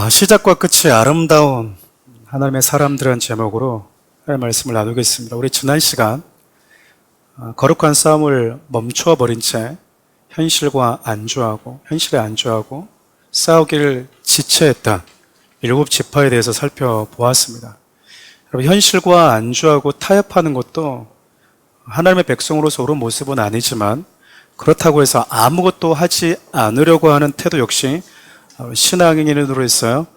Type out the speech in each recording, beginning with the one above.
시작과 끝이 아름다운 하나님의 사람들은 제목으로 하나님의 말씀을 나누겠습니다. 우리 지난 시간 거룩한 싸움을 멈춰버린 채 현실에 안주하고 싸우기를 지체했던 7지파에 대해서 살펴보았습니다. 여러분, 현실과 안주하고 타협하는 것도 하나님의 백성으로서 옳은 모습은 아니지만, 그렇다고 해서 아무것도 하지 않으려고 하는 태도 역시 신앙인으로서요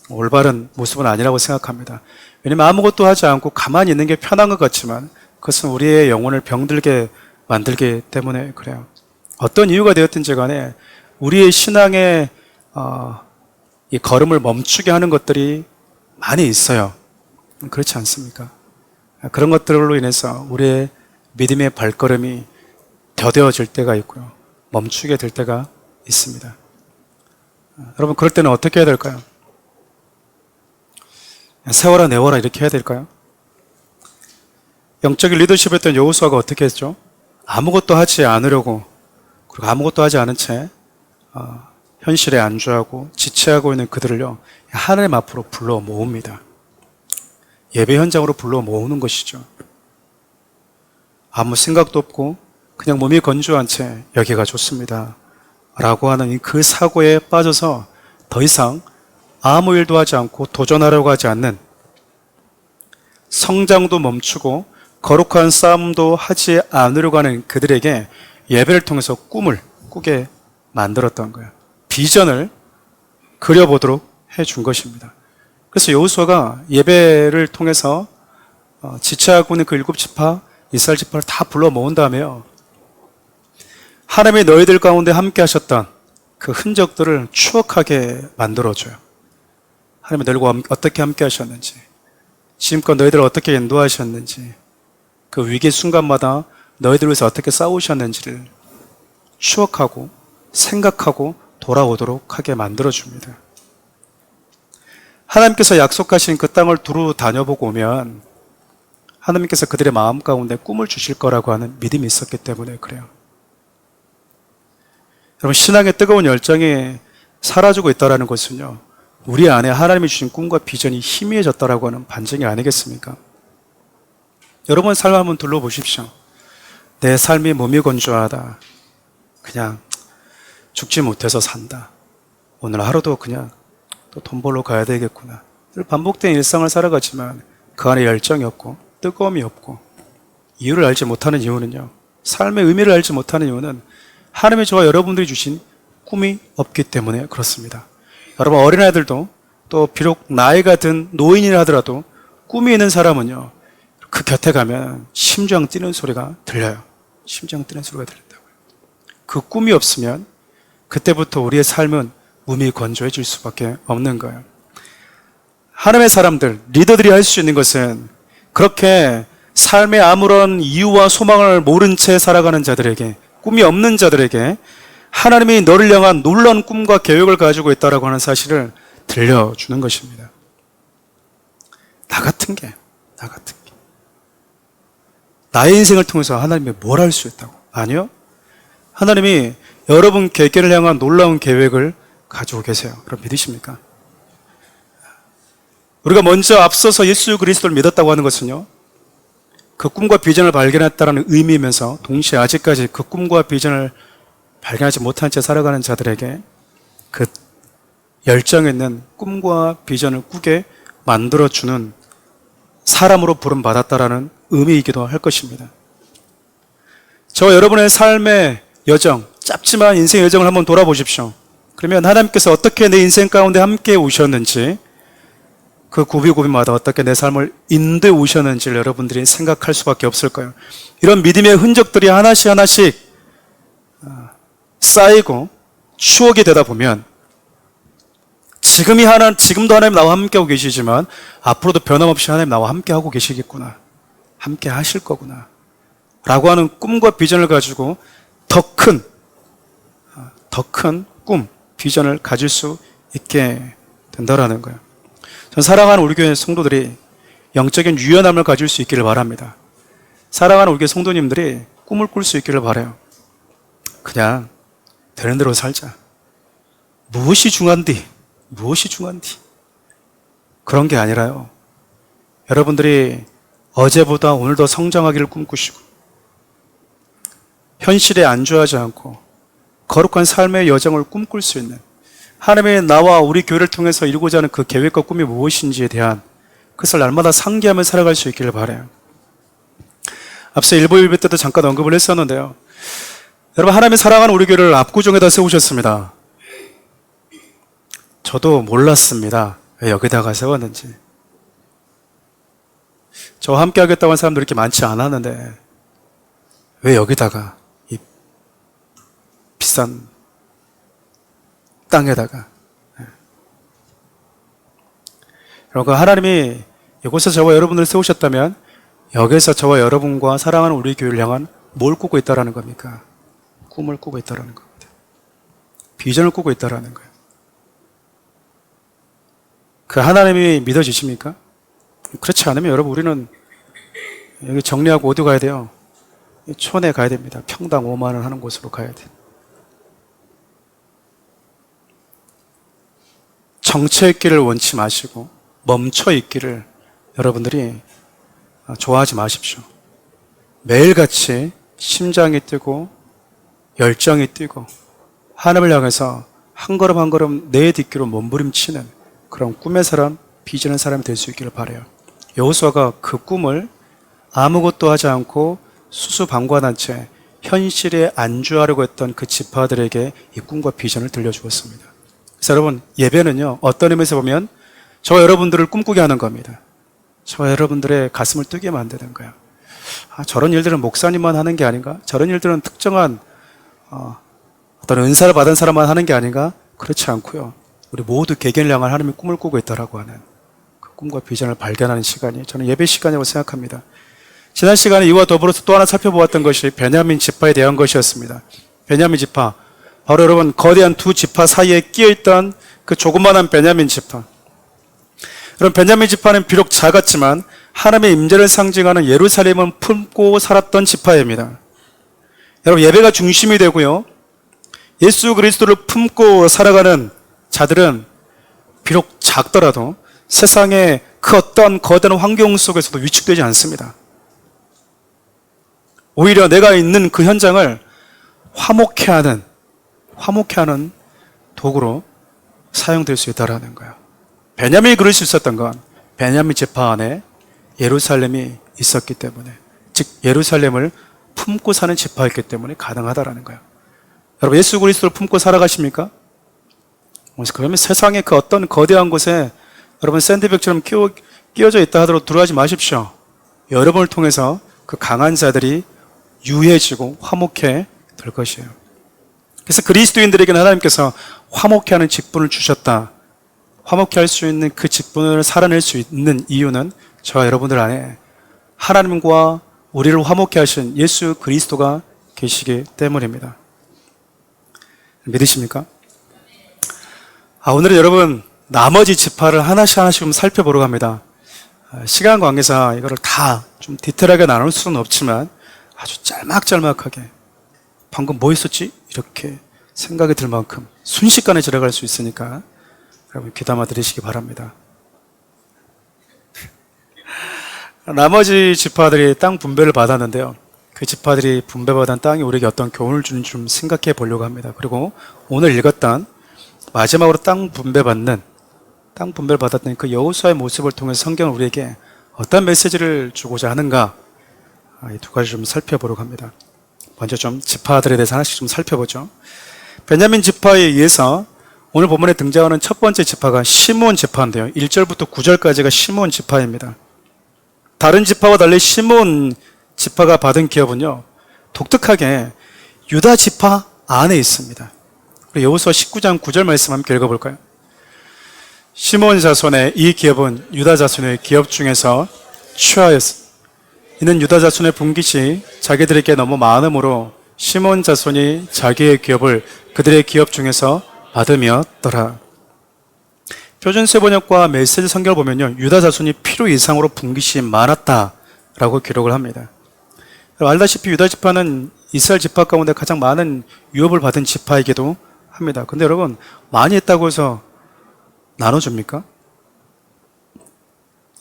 올바른 모습은 아니라고 생각합니다. 왜냐하면 아무것도 하지 않고 가만히 있는 게 편한 것 같지만 그것은 우리의 영혼을 병들게 만들기 때문에 그래요. 어떤 이유가 되었든지 간에 우리의 신앙의 이 걸음을 멈추게 하는 것들이 많이 있어요. 그렇지 않습니까? 그런 것들로 인해서 우리의 믿음의 발걸음이 더뎌질 때가 있고요, 멈추게 될 때가 있습니다. 여러분, 그럴 때는 어떻게 해야 될까요? 세워라 내워라 이렇게 해야 될까요? 영적인 리더십했던 여호수아가 어떻게 했죠? 아무것도 하지 않으려고, 그리고 아무것도 하지 않은 채 현실에 안주하고 지체하고 있는 그들을요 하나님 앞으로 불러 모읍니다. 예배 현장으로 불러 모으는 것이죠. 아무 생각도 없고 그냥 몸이 건조한 채 여기가 좋습니다 라고 하는 그 사고에 빠져서 더 이상 아무 일도 하지 않고 도전하려고 하지 않는, 성장도 멈추고 거룩한 싸움도 하지 않으려고 하는 그들에게 예배를 통해서 꿈을 꾸게 만들었던 거예요. 비전을 그려보도록 해준 것입니다. 그래서 여호수아가 예배를 통해서 지체하고 있는 그 7지파, 이스라엘 지파를 다 불러 모은 다음에요, 하나님이 너희들 가운데 함께 하셨던 그 흔적들을 추억하게 만들어줘요. 하나님이 너희들과 어떻게 함께 하셨는지, 지금껏 너희들을 어떻게 인도하셨는지, 그 위기 순간마다 너희들 위해서 어떻게 싸우셨는지를 추억하고 생각하고 돌아오도록 하게 만들어줍니다. 하나님께서 약속하신 그 땅을 두루 다녀보고 오면 하나님께서 그들의 마음 가운데 꿈을 주실 거라고 하는 믿음이 있었기 때문에 그래요. 여러분, 신앙의 뜨거운 열정이 사라지고 있다는 것은요 우리 안에 하나님이 주신 꿈과 비전이 희미해졌다라고 하는 반증이 아니겠습니까? 여러분 삶을 한번 둘러보십시오. 내 삶이 몸이 건조하다, 그냥 죽지 못해서 산다, 오늘 하루도 그냥 또 돈 벌러 가야 되겠구나, 늘 반복된 일상을 살아가지만 그 안에 열정이 없고 뜨거움이 없고, 이유를 알지 못하는 이유는요, 삶의 의미를 알지 못하는 이유는 하나님의 저와 여러분들이 주신 꿈이 없기 때문에 그렇습니다. 여러분, 어린아이들도 또 비록 나이가 든 노인이라 하더라도 꿈이 있는 사람은요 그 곁에 가면 심장 뛰는 소리가 들려요. 심장 뛰는 소리가 들린다고요. 그 꿈이 없으면 그때부터 우리의 삶은 몸이 건조해질 수밖에 없는 거예요. 하나님의 사람들, 리더들이 할 수 있는 것은 그렇게 삶에 아무런 이유와 소망을 모른 채 살아가는 자들에게, 꿈이 없는 자들에게 하나님이 너를 향한 놀라운 꿈과 계획을 가지고 있다고 하는 사실을 들려주는 것입니다. 나 같은 게 나의 인생을 통해서 하나님이 뭘 할 수 있다고? 아니요, 하나님이 여러분 개개인을 향한 놀라운 계획을 가지고 계세요. 여러분 믿으십니까? 우리가 먼저 앞서서 예수 그리스도를 믿었다고 하는 것은요 그 꿈과 비전을 발견했다는 의미이면서 동시에 아직까지 그 꿈과 비전을 발견하지 못한 채 살아가는 자들에게 그 열정 있는 꿈과 비전을 꾸게 만들어주는 사람으로 부름받았다라는 의미이기도 할 것입니다. 저와 여러분의 삶의 여정, 짧지만 인생의 여정을 한번 돌아보십시오. 그러면 하나님께서 어떻게 내 인생 가운데 함께 오셨는지, 그 고비고비마다 어떻게 내 삶을 인도해 오셨는지를 여러분들이 생각할 수밖에 없을 거예요. 이런 믿음의 흔적들이 하나씩 쌓이고 추억이 되다 보면 지금도 하나님 나와 함께하고 계시지만 앞으로도 변함없이 하나님 나와 함께하고 계시겠구나, 함께 하실 거구나 라고 하는 꿈과 비전을 가지고 더 큰 꿈, 비전을 가질 수 있게 된다라는 거예요. 전 사랑하는 우리 교회 성도들이 영적인 유연함을 가질 수 있기를 바랍니다. 사랑하는 우리 교회 성도님들이 꿈을 꿀 수 있기를 바라요. 그냥 되는 대로 살자. 무엇이 중요한디? 무엇이 중요한디? 그런 게 아니라요. 여러분들이 어제보다 오늘 더 성장하기를 꿈꾸시고 현실에 안주하지 않고 거룩한 삶의 여정을 꿈꿀 수 있는 하나님의 나와 우리 교회를 통해서 이루고자 하는 그 계획과 꿈이 무엇인지에 대한 그것을 날마다 상기하며 살아갈 수 있기를 바라요. 앞서 일부 예배 때도 잠깐 언급을 했었는데요. 여러분, 하나님이 사랑하는 우리 교회를 압구정에다 세우셨습니다. 저도 몰랐습니다. 왜 여기다가 세웠는지. 저와 함께 하겠다고 한 사람들이 이렇게 많지 않았는데 왜 여기다가 이 비싼 땅에다가. 여러분, 하나님이 이곳에 저와 여러분을 세우셨다면 여기서 저와 여러분과 사랑하는 우리 교회를 향한 뭘 꾸고 있다라는 겁니까? 꿈을 꾸고 있다라는 겁니다. 비전을 꾸고 있다라는 거예요. 그 하나님이 믿어지십니까? 그렇지 않으면 여러분, 우리는 여기 정리하고 어디 가야 돼요? 촌에 가야 됩니다. 평당 5만 원 하는 곳으로 가야 돼요. 정체 있기를 원치 마시고 멈춰 있기를 여러분들이 좋아하지 마십시오. 매일같이 심장이 뛰고 열정이 뛰고 하나님을 향해서 한 걸음 한 걸음 내딛기로 몸부림치는 그런 꿈의 사람, 비전의 사람이 될 수 있기를 바라요. 여호수아가 그 꿈을 아무것도 하지 않고 수수방관한 채 현실에 안주하려고 했던 그 지파들에게 이 꿈과 비전을 들려주었습니다. 그래서 여러분, 예배는요, 어떤 의미에서 보면 저와 여러분들을 꿈꾸게 하는 겁니다. 저와 여러분들의 가슴을 뜨게 만드는 거예요. 저런 일들은 목사님만 하는 게 아닌가? 저런 일들은 특정한 어떤 은사를 받은 사람만 하는 게 아닌가? 그렇지 않고요. 우리 모두 개개인을 향한 하나님의 꿈을 꾸고 있다라고 하는 그 꿈과 비전을 발견하는 시간이 저는 예배 시간이라고 생각합니다. 지난 시간에 이와 더불어서 또 하나 살펴보았던 것이 베냐민 지파에 대한 것이었습니다. 베냐민 지파, 바로 여러분 거대한 두 지파 사이에 끼어있던 그 조그만한 베냐민 지파. 여러분, 베냐민 지파는 비록 작았지만 하나님의 임재를 상징하는 예루살렘을 품고 살았던 지파입니다. 여러분, 예배가 중심이 되고요, 예수 그리스도를 품고 살아가는 자들은 비록 작더라도 세상의 그 어떤 거대한 환경 속에서도 위축되지 않습니다. 오히려 내가 있는 그 현장을 화목해 하는 도구로 사용될 수 있다는 거예요. 베냐민이 그럴 수 있었던 건 베냐민 지파 안에 예루살렘이 있었기 때문에, 즉 예루살렘을 품고 사는 지파였기 때문에 가능하다는 거예요. 여러분, 예수 그리스도를 품고 살아가십니까? 그러면 세상의 그 어떤 거대한 곳에 여러분 샌드백처럼 끼어져 있다 하더라도 들어가지 마십시오. 여러분을 통해서 그 강한 자들이 유해지고 화목해 될 것이에요. 그래서 그리스도인들에게는 하나님께서 화목해 하는 직분을 주셨다. 화목해 할 수 있는 그 직분을 살아낼 수 있는 이유는 저와 여러분들 안에 하나님과 우리를 화목해 하신 예수 그리스도가 계시기 때문입니다. 믿으십니까? 오늘은 여러분 나머지 지파를 하나씩 좀 살펴보러 갑니다. 시간 관계상 이거를 다 좀 디테일하게 나눌 수는 없지만 아주 짤막짤막하게 방금 뭐 했었지? 이렇게 생각이 들 만큼 순식간에 지나갈 수 있으니까 여러분 귀담아 들으시기 바랍니다. 나머지 지파들이 땅 분배를 받았는데요, 그 지파들이 분배받은 땅이 우리에게 어떤 교훈을 주는지 좀 생각해 보려고 합니다. 그리고 오늘 읽었던 마지막으로 땅 분배를 받았던 그 여호수아의 모습을 통해서 성경은 우리에게 어떤 메시지를 주고자 하는가, 이 두 가지 좀 살펴보려고 합니다. 먼저 좀 지파들에 대해서 하나씩 좀 살펴보죠. 베냐민 지파에 의해서 오늘 본문에 등장하는 첫 번째 지파가 시므온 지파인데요, 1절부터 9절까지가 시므온 지파입니다. 다른 지파와 달리 시므온 지파가 받은 기업은요, 독특하게 유다 지파 안에 있습니다. 여호수아 19장 9절 말씀 함께 읽어볼까요? 시므온 자손의 이 기업은 유다 자손의 기업 중에서 취하였습니다. 이는 유다 자손의 분깃이 자기들에게 너무 많으므로 시므온 자손이 자기의 기업을 그들의 기업 중에서 받음이었더라. 표준세 번역과 메시지 성경을 보면요, 유다 자손이 필요 이상으로 분깃이 많았다라고 기록을 합니다. 알다시피 유다 지파는 이스라엘 지파 가운데 가장 많은 유업을 받은 지파이기도 합니다. 근데 여러분, 많이 했다고 해서 나눠줍니까?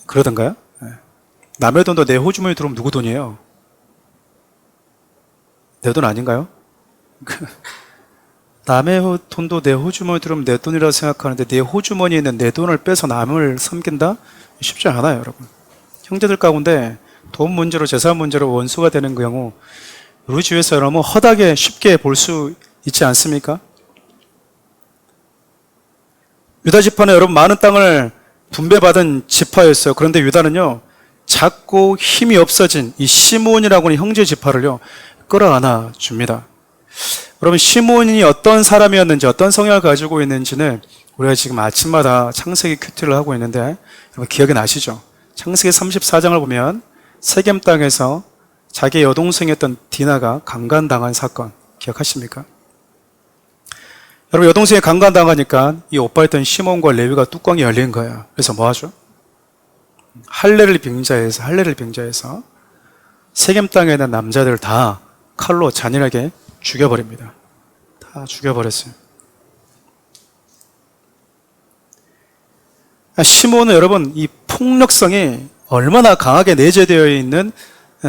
그러던가요? 네. 남의 돈도 내 호주머니 들어오면 누구 돈이에요? 내 돈 아닌가요? 남의 돈도 내 호주머니 들어오면 내 돈이라고 생각하는데 내 호주머니에 있는 내 돈을 빼서 남을 섬긴다? 쉽지 않아요, 여러분. 형제들 가운데 돈 문제로 재산 문제로 원수가 되는 경우 우리 주위에서 너무 허다하게 쉽게 볼 수 있지 않습니까? 유다 지파는 여러분 많은 땅을 분배받은 지파였어요. 그런데 유다는요, 작고 힘이 없어진 이 시므온이라고 하는 형제 지파를요, 끌어안아 줍니다. 여러분, 시므온이 어떤 사람이었는지, 어떤 성향을 가지고 있는지는 우리가 지금 아침마다 창세기 큐티를 하고 있는데, 여러분 기억이 나시죠? 창세기 34장을 보면 세겜 땅에서 자기의 여동생이었던 디나가 강간당한 사건 기억하십니까? 여러분, 여동생이 강간당하니까 이 오빠였던 시몬과 레위가 뚜껑이 열린 거예요. 그래서 뭐 하죠? 할례를 빙자해서 세겜 땅에 있는 남자들을 다 칼로 잔인하게 죽여버립니다. 다 죽여버렸어요. 시몬은 여러분 이 폭력성이 얼마나 강하게 내재되어 있는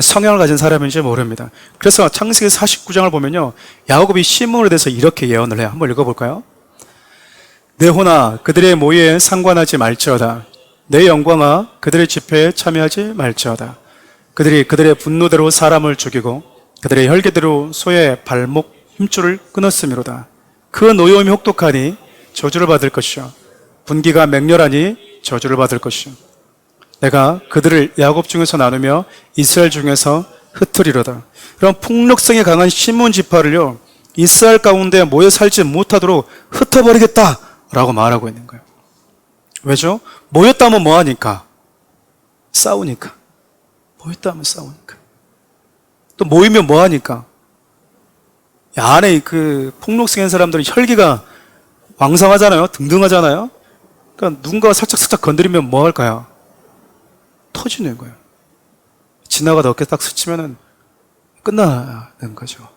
성향을 가진 사람인지 모릅니다. 그래서 창세기 49장을 보면요, 야곱이 시므온에 대해서 이렇게 예언을 해요. 한번 읽어볼까요? 내 혼아 그들의 모의에 상관하지 말지어다. 내 영광아 그들의 집회에 참여하지 말지어다. 그들이 그들의 분노대로 사람을 죽이고 그들의 혈기대로 소의 발목 힘줄을 끊었음이로다. 그 노여움이 혹독하니 저주를 받을 것이요 분기가 맹렬하니 저주를 받을 것이요 내가 그들을 야곱 중에서 나누며 이스라엘 중에서 흩으리로다. 그런 폭력성이 강한 시므온 지파를요, 이스라엘 가운데 모여 살지 못하도록 흩어버리겠다라고 말하고 있는 거예요. 왜죠? 모였다 하면 뭐하니까? 싸우니까. 모였다 하면 싸우니까. 또 모이면 뭐하니까? 안에 그 폭력성인 사람들은 혈기가 왕성하잖아요. 등등하잖아요. 그러니까 누군가가 살짝 건드리면 뭐 할까요? 터지는 거예요. 지나가다 어깨 딱 스치면은 끝나는 거죠.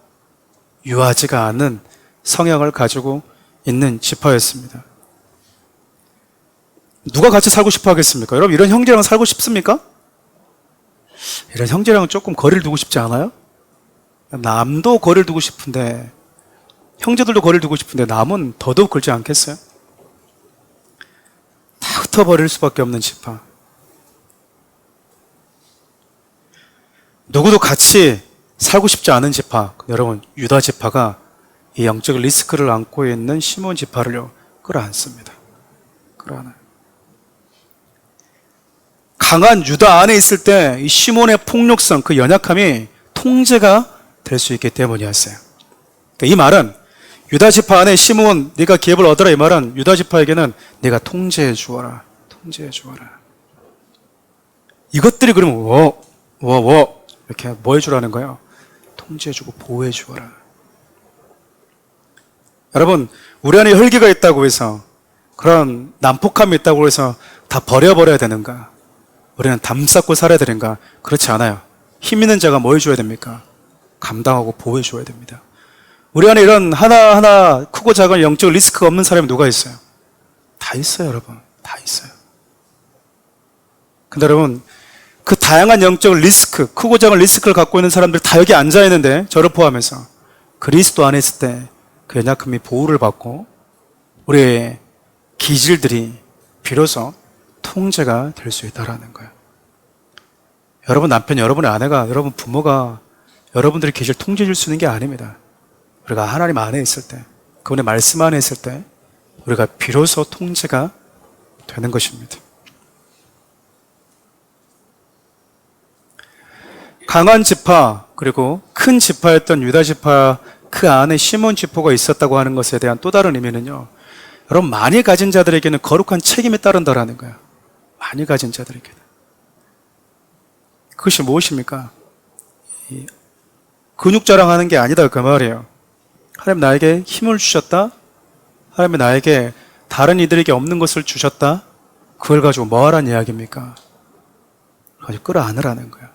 유하지가 않은 성향을 가지고 있는 지파였습니다. 누가 같이 살고 싶어 하겠습니까? 여러분, 이런 형제랑 살고 싶습니까? 이런 형제랑은 조금 거리를 두고 싶지 않아요? 남도 거리를 두고 싶은데, 형제들도 거리를 두고 싶은데 남은 더더욱 그렇지 않겠어요? 다 흩어버릴 수밖에 없는 지파. 누구도 같이 살고 싶지 않은 지파, 여러분, 유다 지파가 이 영적 리스크를 안고 있는 시몬 지파를요, 끌어안습니다. 끌어안아요. 강한 유다 안에 있을 때 이 시몬의 폭력성, 그 연약함이 통제가 될 수 있기 때문이었어요. 그러니까 이 말은 유다 지파 안에 시몬, 네가 기업을 얻어라, 이 말은 유다 지파에게는 네가 통제해 주어라, 통제해 주어라. 이것들이 그러면 이렇게 뭐 해주라는 거예요? 통제해주고 보호해주어라. 여러분, 우리 안에 혈기가 있다고 해서, 그런 난폭함이 있다고 해서 다 버려버려야 되는가? 우리는 담쌓고 살아야 되는가? 그렇지 않아요. 힘 있는 자가 뭐 해줘야 됩니까? 감당하고 보호해줘야 됩니다. 우리 안에 이런 하나하나 크고 작은 영적 리스크가 없는 사람이 누가 있어요? 다 있어요, 여러분. 다 있어요. 근데 여러분, 그 다양한 영적 리스크, 크고 작은 리스크를 갖고 있는 사람들이 다 여기 앉아 있는데, 저를 포함해서 그리스도 안에 있을 때 그 연약함이 보호를 받고 우리의 기질들이 비로소 통제가 될 수 있다는 거예요. 여러분 남편, 여러분의 아내가, 여러분 부모가 여러분들의 기질 통제해 줄 수 있는 게 아닙니다. 우리가 하나님 안에 있을 때, 그분의 말씀 안에 있을 때 우리가 비로소 통제가 되는 것입니다. 강한 지파, 그리고 큰 지파였던 유다 지파, 그 안에 시몬 지파가 있었다고 하는 것에 대한 또 다른 의미는요, 여러분 많이 가진 자들에게는 거룩한 책임이 따른다라는 거예요. 많이 가진 자들에게는. 그것이 무엇입니까? 근육 자랑하는 게 아니다, 그 말이에요. 하나님 나에게 힘을 주셨다, 하나님 나에게 다른 이들에게 없는 것을 주셨다, 그걸 가지고 뭐 하라는 이야기입니까? 가지고 끌어안으라는 거예요.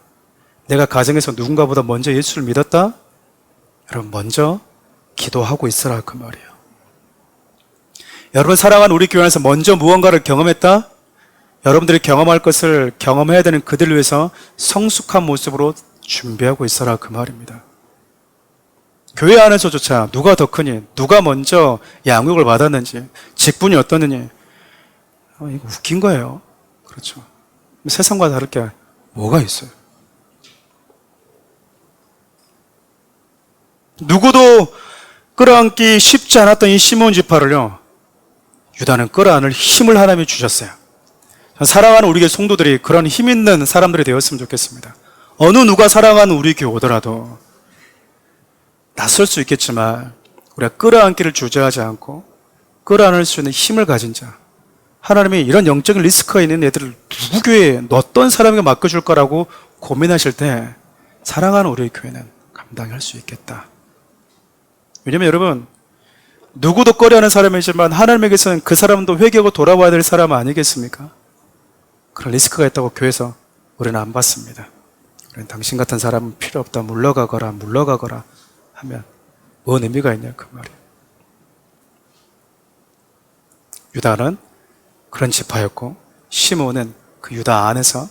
내가 가정에서 누군가보다 먼저 예수를 믿었다? 여러분 먼저 기도하고 있으라, 그 말이에요. 여러분 사랑하는 우리 교회 안에서 먼저 무언가를 경험했다? 여러분들이 경험할 것을 경험해야 되는 그들을 위해서 성숙한 모습으로 준비하고 있어라 그 말입니다. 교회 안에서조차 누가 더 크니, 누가 먼저 양육을 받았는지, 직분이 어떻느니, 이거 웃긴 거예요. 그렇죠. 세상과 다르게 뭐가 있어요? 누구도 끌어안기 쉽지 않았던 이 시몬 지파를요, 유다는 끌어안을 힘을 하나님이 주셨어요. 사랑하는 우리 교회 성도들이 그런 힘 있는 사람들이 되었으면 좋겠습니다. 어느 누가 사랑하는 우리 교회 오더라도 낯설 수 있겠지만 우리가 끌어안기를 주저하지 않고 끌어안을 수 있는 힘을 가진 자, 하나님이 이런 영적인 리스크가 있는 애들을 누구 교회에 어떤 사람에게 맡겨줄 거라고 고민하실 때 사랑하는 우리 교회는 감당할 수 있겠다. 왜냐면 여러분, 누구도 꺼려하는 사람이지만 하나님에게서는 그 사람도 회개하고 돌아와야 될 사람 아니겠습니까? 그런 리스크가 있다고 교회에서 우리는 안 받습니다. 우리는 당신 같은 사람은 필요 없다, 물러가거라 하면 뭔 의미가 있냐 그 말이에요. 유다는 그런 지파였고 시몬은 그 유다 안에서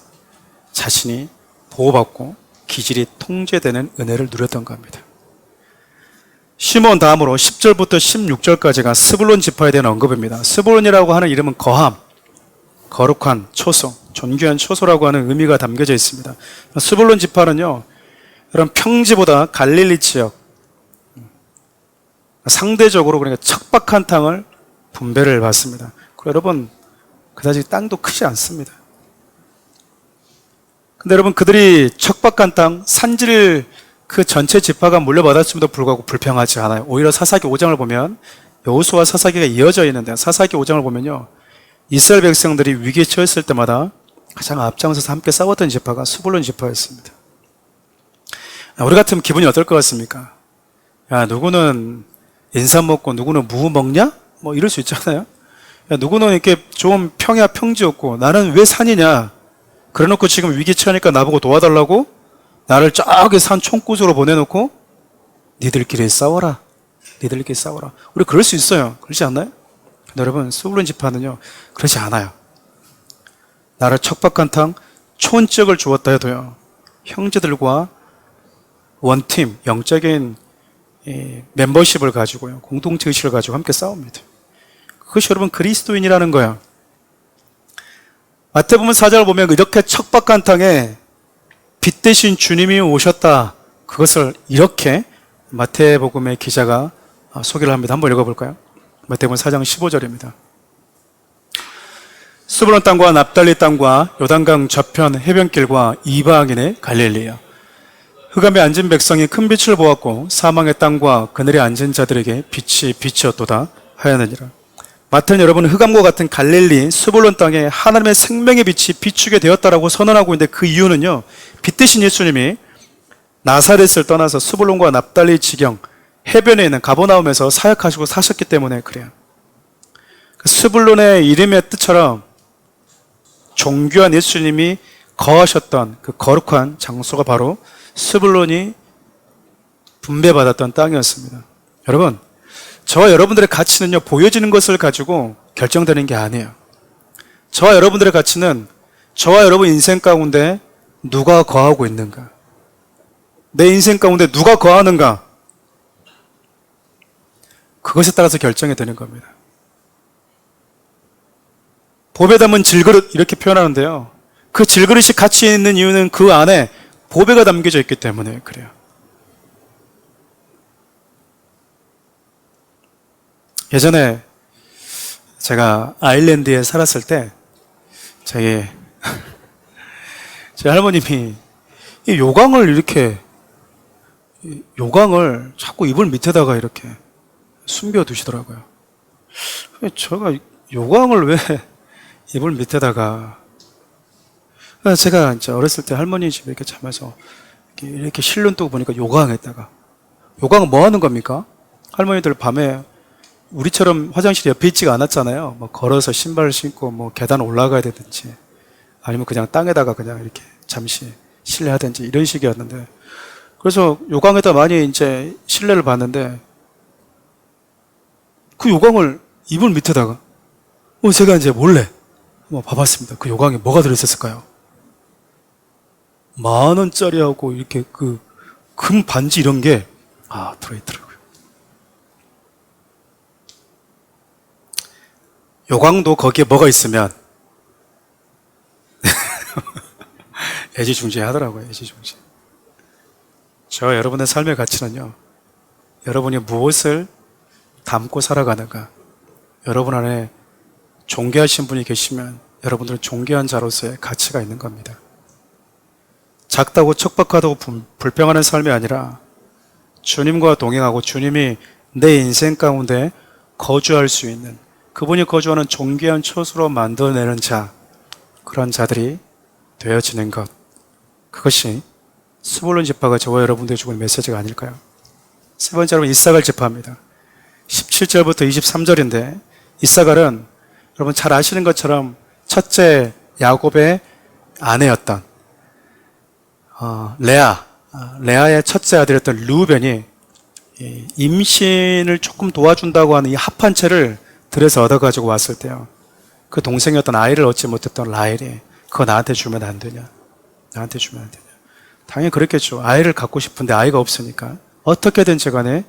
자신이 보호받고 기질이 통제되는 은혜를 누렸던 겁니다. 시몬 다음으로 10절부터 16절까지가 스불론 지파에 대한 언급입니다. 스불론이라고 하는 이름은 거함, 거룩한 초소, 존귀한 초소라고 하는 의미가 담겨져 있습니다. 스불론 지파는요, 이런 평지보다 갈릴리 지역, 상대적으로 그러니까 척박한 땅을 분배를 받습니다. 그리고 여러분, 그다지 땅도 크지 않습니다. 근데 여러분, 그들이 척박한 땅, 산지를 그 전체 지파가 물려받았음에도 불구하고 불평하지 않아요. 오히려 사사기 5장을 보면 여호수아와 사사기가 이어져 있는데 사사기 5장을 보면요, 이스라엘 백성들이 위기에 처했을 때마다 가장 앞장서서 함께 싸웠던 지파가 스불론 지파였습니다. 우리 같으면 기분이 어떨 것 같습니까? 야, 누구는 인삼 먹고 누구는 무 먹냐? 뭐 이럴 수 있잖아요. 야, 누구는 이렇게 좀 평야 평지였고 나는 왜 산이냐? 그래놓고 지금 위기 처하니까 나보고 도와달라고 나를 저기 산 총구석으로 보내놓고 니들끼리 싸워라. 우리 그럴 수 있어요. 그렇지 않나요? 근데 여러분, 스불론 지파는요, 그렇지 않아요. 나를 척박한 땅 촌지역을 주었다 해도요, 형제들과 원팀, 영적인 멤버십을 가지고요, 공동체 의식을 가지고 함께 싸웁니다. 그것이 여러분 그리스도인이라는 거예요. 마태복음 4장을 보면 이렇게 척박한 땅에 빛 대신 주님이 오셨다. 그것을 이렇게 마태복음의 기자가 소개를 합니다. 한번 읽어볼까요? 마태복음 4장 15절입니다. 스불론 땅과 납달리 땅과 요단강 저편 해변길과 이방인의 갈릴리야. 흑암에 앉은 백성이 큰 빛을 보았고 사망의 땅과 그늘에 앉은 자들에게 빛이 비치었도다 하였느니라. 마태는 여러분 흑암과 같은 갈릴리 스불론 땅에 하나님의 생명의 빛이 비추게 되었다라고 선언하고 있는데 그 이유는요, 빛 대신 예수님이 나사렛을 떠나서 스불론과 납달리 지경 해변에 있는 가버나움에서 사역하시고 사셨기 때문에 그래요. 스불론의 이름의 뜻처럼 존귀한 예수님이 거하셨던 그 거룩한 장소가 바로 스불론이 분배받았던 땅이었습니다. 여러분, 저와 여러분들의 가치는요, 보여지는 것을 가지고 결정되는 게 아니에요. 저와 여러분들의 가치는 저와 여러분 인생 가운데 누가 거하고 있는가, 내 인생 가운데 누가 거하는가, 그것에 따라서 결정이 되는 겁니다. 보배 담은 질그릇 이렇게 표현하는데요, 그 질그릇이 가치 있는 이유는 그 안에 보배가 담겨져 있기 때문에 그래요. 예전에 제가 아일랜드에 살았을 때 저희 할머님이 이 요강을 자꾸 이불 밑에다가 이렇게 숨겨 두시더라고요. 제가 요강을 왜 이불 밑에다가, 제가 이제 어렸을 때 할머니 집에 이렇게 자면서 이렇게 실눈 뜨고 보니까 요강에다가, 요강은 뭐 하는 겁니까? 할머니들 밤에 우리처럼 화장실이 옆에 있지가 않았잖아요. 뭐 걸어서 신발을 신고 뭐 계단 올라가야 되든지 아니면 그냥 땅에다가 그냥 이렇게 잠시 실내하든지 이런 식이었는데, 그래서 요강에다 많이 이제 실내를 봤는데 그 요강을 이불 밑에다가 제가 이제 몰래 봐봤습니다. 그 요강에 뭐가 들어있었을까요? 10,000원짜리하고 이렇게 그 금 반지 이런 게 들어있더라고요. 요강도 거기에 뭐가 있으면 애지중지하더라고요. 애지중지. 저와 여러분의 삶의 가치는요, 여러분이 무엇을 담고 살아가는가. 여러분 안에 존귀하신 분이 계시면 여러분들은 존귀한 자로서의 가치가 있는 겁니다. 작다고 척박하다고 불평하는 삶이 아니라 주님과 동행하고 주님이 내 인생 가운데 거주할 수 있는, 그분이 거주하는 존귀한 처소로 만들어내는 자, 그런 자들이 되어지는 것, 그것이 스불론 지파가 저와 여러분들에게 주는 메시지가 아닐까요? 세 번째로 이사갈 지파입니다. 17절부터 23절인데 이사갈은 여러분 잘 아시는 것처럼 첫째 야곱의 아내였던 레아의 첫째 아들이었던 르우벤이 임신을 조금 도와준다고 하는 이 합한채를 들여서 얻어가지고 왔을 때요, 그 동생이었던 아이를 얻지 못했던 라헬이 그거 나한테 주면 안 되냐, 나한테 주면 안 되냐. 당연히 그랬겠죠. 아이를 갖고 싶은데 아이가 없으니까 어떻게든지 간에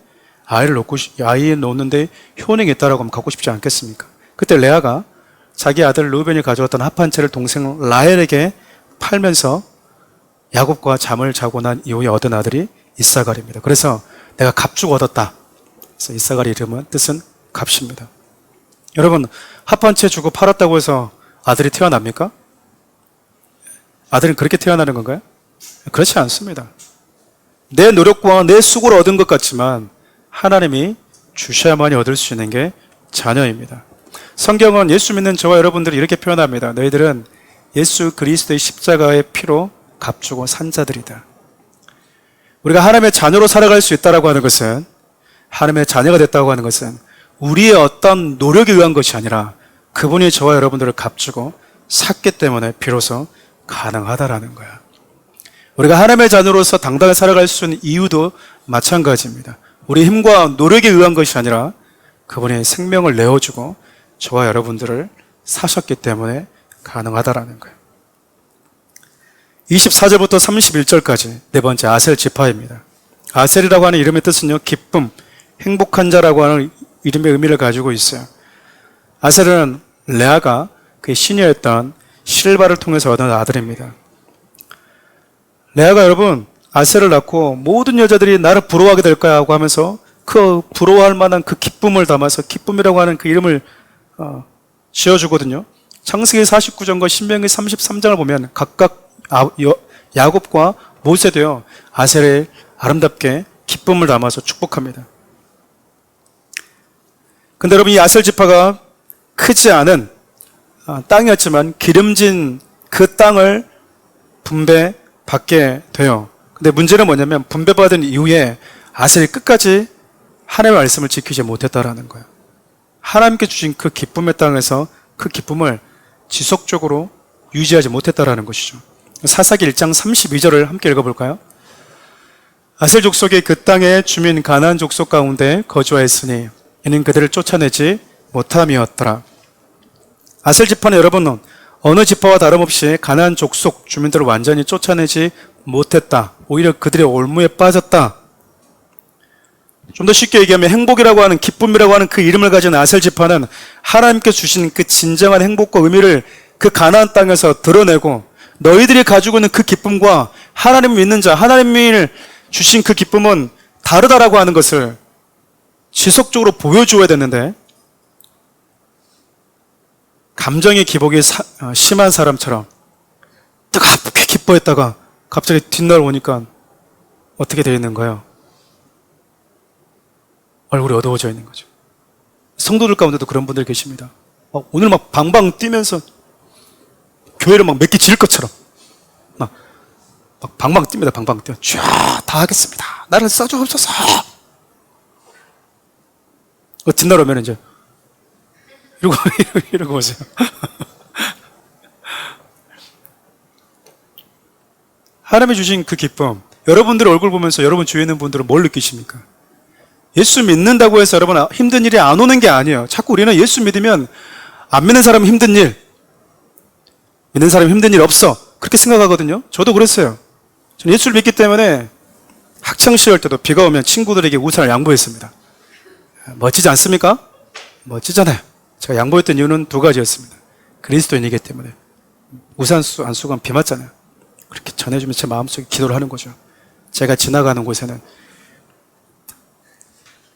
아이 놓는데 효능이 있다라고 하면 갖고 싶지 않겠습니까? 그때 레아가 자기 아들 르우벤이 가져왔던 합한채를 동생 라헬에게 팔면서 야곱과 잠을 자고 난 이후에 얻은 아들이 이사갈입니다. 그래서 내가 값주고 얻었다. 그래서 이사갈의 이름은 뜻은 값입니다. 여러분, 합한채 주고 팔았다고 해서 아들이 태어납니까? 아들은 그렇게 태어나는 건가요? 그렇지 않습니다. 내 노력과 내 수고로 얻은 것 같지만 하나님이 주셔야만이 얻을 수 있는 게 자녀입니다. 성경은 예수 믿는 저와 여러분들이 이렇게 표현합니다. 너희들은 예수 그리스도의 십자가의 피로 값주고 산 자들이다. 우리가 하나님의 자녀로 살아갈 수 있다고 하는 것은, 하나님의 자녀가 됐다고 하는 것은 우리의 어떤 노력에 의한 것이 아니라 그분이 저와 여러분들을 값주고 샀기 때문에 비로소 가능하다라는 거야. 우리가 하나님의 자녀로서 당당히 살아갈 수 있는 이유도 마찬가지입니다. 우리 힘과 노력에 의한 것이 아니라 그분이 생명을 내어주고 저와 여러분들을 사셨기 때문에 가능하다라는 거예요. 24절부터 31절까지 네 번째 아셀 지파입니다. 아셀이라고 하는 이름의 뜻은요, 기쁨, 행복한 자라고 하는 이름의 의미를 가지고 있어요. 아셀은 레아가 그의 시녀였던 실바를 통해서 얻은 아들입니다. 레아가 여러분 아셀을 낳고 모든 여자들이 나를 부러워하게 될 거야 하고 하면서 그 부러워할 만한 그 기쁨을 담아서 기쁨이라고 하는 그 이름을 지어주거든요. 창세기 49장과 신명기 33장을 보면 각각 야곱과 모세도요, 아셀을 아름답게 기쁨을 담아서 축복합니다. 근데 여러분, 이 아셀 지파가 크지 않은 땅이었지만 기름진 그 땅을 분배받게 돼요. 근데 문제는 뭐냐면 분배받은 이후에 아셀이 끝까지 하나님의 말씀을 지키지 못했다라는 거예요. 하나님께 주신 그 기쁨의 땅에서 그 기쁨을 지속적으로 유지하지 못했다라는 것이죠. 사사기 1장 32절을 함께 읽어볼까요? 아셀 족속이 그 땅의 주민 가나안 족속 가운데 거주하였으니 이는 그들을 쫓아내지 못함이었더라. 아셀 지파는 여러분 어느 지파와 다름없이 가나안 족속 주민들을 완전히 쫓아내지 못했다. 오히려 그들의 올무에 빠졌다. 좀 더 쉽게 얘기하면 행복이라고 하는, 기쁨이라고 하는 그 이름을 가진 아셀 지파는 하나님께 주신 그 진정한 행복과 의미를 그 가나안 땅에서 드러내고, 너희들이 가지고 있는 그 기쁨과 하나님을 믿는 자, 하나님이 주신 그 기쁨은 다르다라고 하는 것을 지속적으로 보여주어야 되는데, 감정의 기복이 심한 사람처럼 뜨겁게 기뻐했다가 갑자기 뒷날 오니까 어떻게 되어 있는 거예요? 얼굴이 어두워져 있는 거죠. 성도들 가운데도 그런 분들 계십니다. 오늘 막 방방 뛰면서 교회를 막 몇 개 지을 것처럼 막 방방 뜁니다. 방방 뛰어. 다 하겠습니다. 나를 써주옵소서. 뒷날 오면 이제 이러고 오세요. 하나님이 주신 그 기쁨, 여러분들 얼굴 보면서 여러분 주위에 있는 분들은 뭘 느끼십니까? 예수 믿는다고 해서 여러분 힘든 일이 안 오는 게 아니에요. 자꾸 우리는 예수 믿으면 안 믿는 사람은 힘든 일, 믿는 사람은 힘든 일 없어, 그렇게 생각하거든요. 저도 그랬어요. 저는 예수를 믿기 때문에 학창시절 때도 비가 오면 친구들에게 우산을 양보했습니다. 멋지지 않습니까? 멋지잖아요. 제가 양보했던 이유는 두 가지였습니다. 그리스도인이기 때문에. 우산 안 쓰고 가면 비 맞잖아요. 그렇게 전해주면 제 마음속에 기도를 하는 거죠. 제가 지나가는 곳에는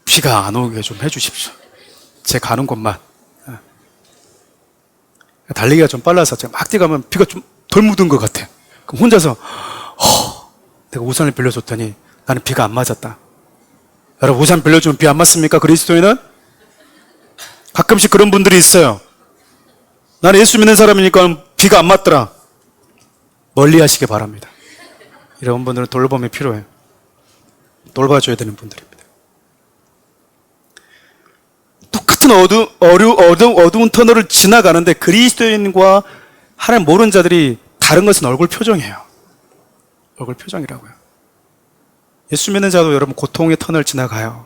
비가 안 오게 좀 해주십시오. 제 가는 곳만. 달리기가 좀 빨라서 제가 막 뛰어가면 비가 좀 덜 묻은 것 같아. 그럼 혼자서 내가 우산을 빌려줬더니 나는 비가 안 맞았다. 여러분, 우산 빌려주면 비 안 맞습니까? 그리스도인은? 가끔씩 그런 분들이 있어요. 나는 예수 믿는 사람이니까 비가 안 맞더라. 멀리 하시기 바랍니다. 이런 분들은 돌봄이 필요해요. 돌봐줘야 되는 분들입니다. 똑같은 어두운 터널을 지나가는데 그리스도인과 하나님 모르는 자들이 다른 것은 얼굴 표정이에요. 얼굴 표정이라고요. 예수 믿는 자도 여러분 고통의 터널 지나가요.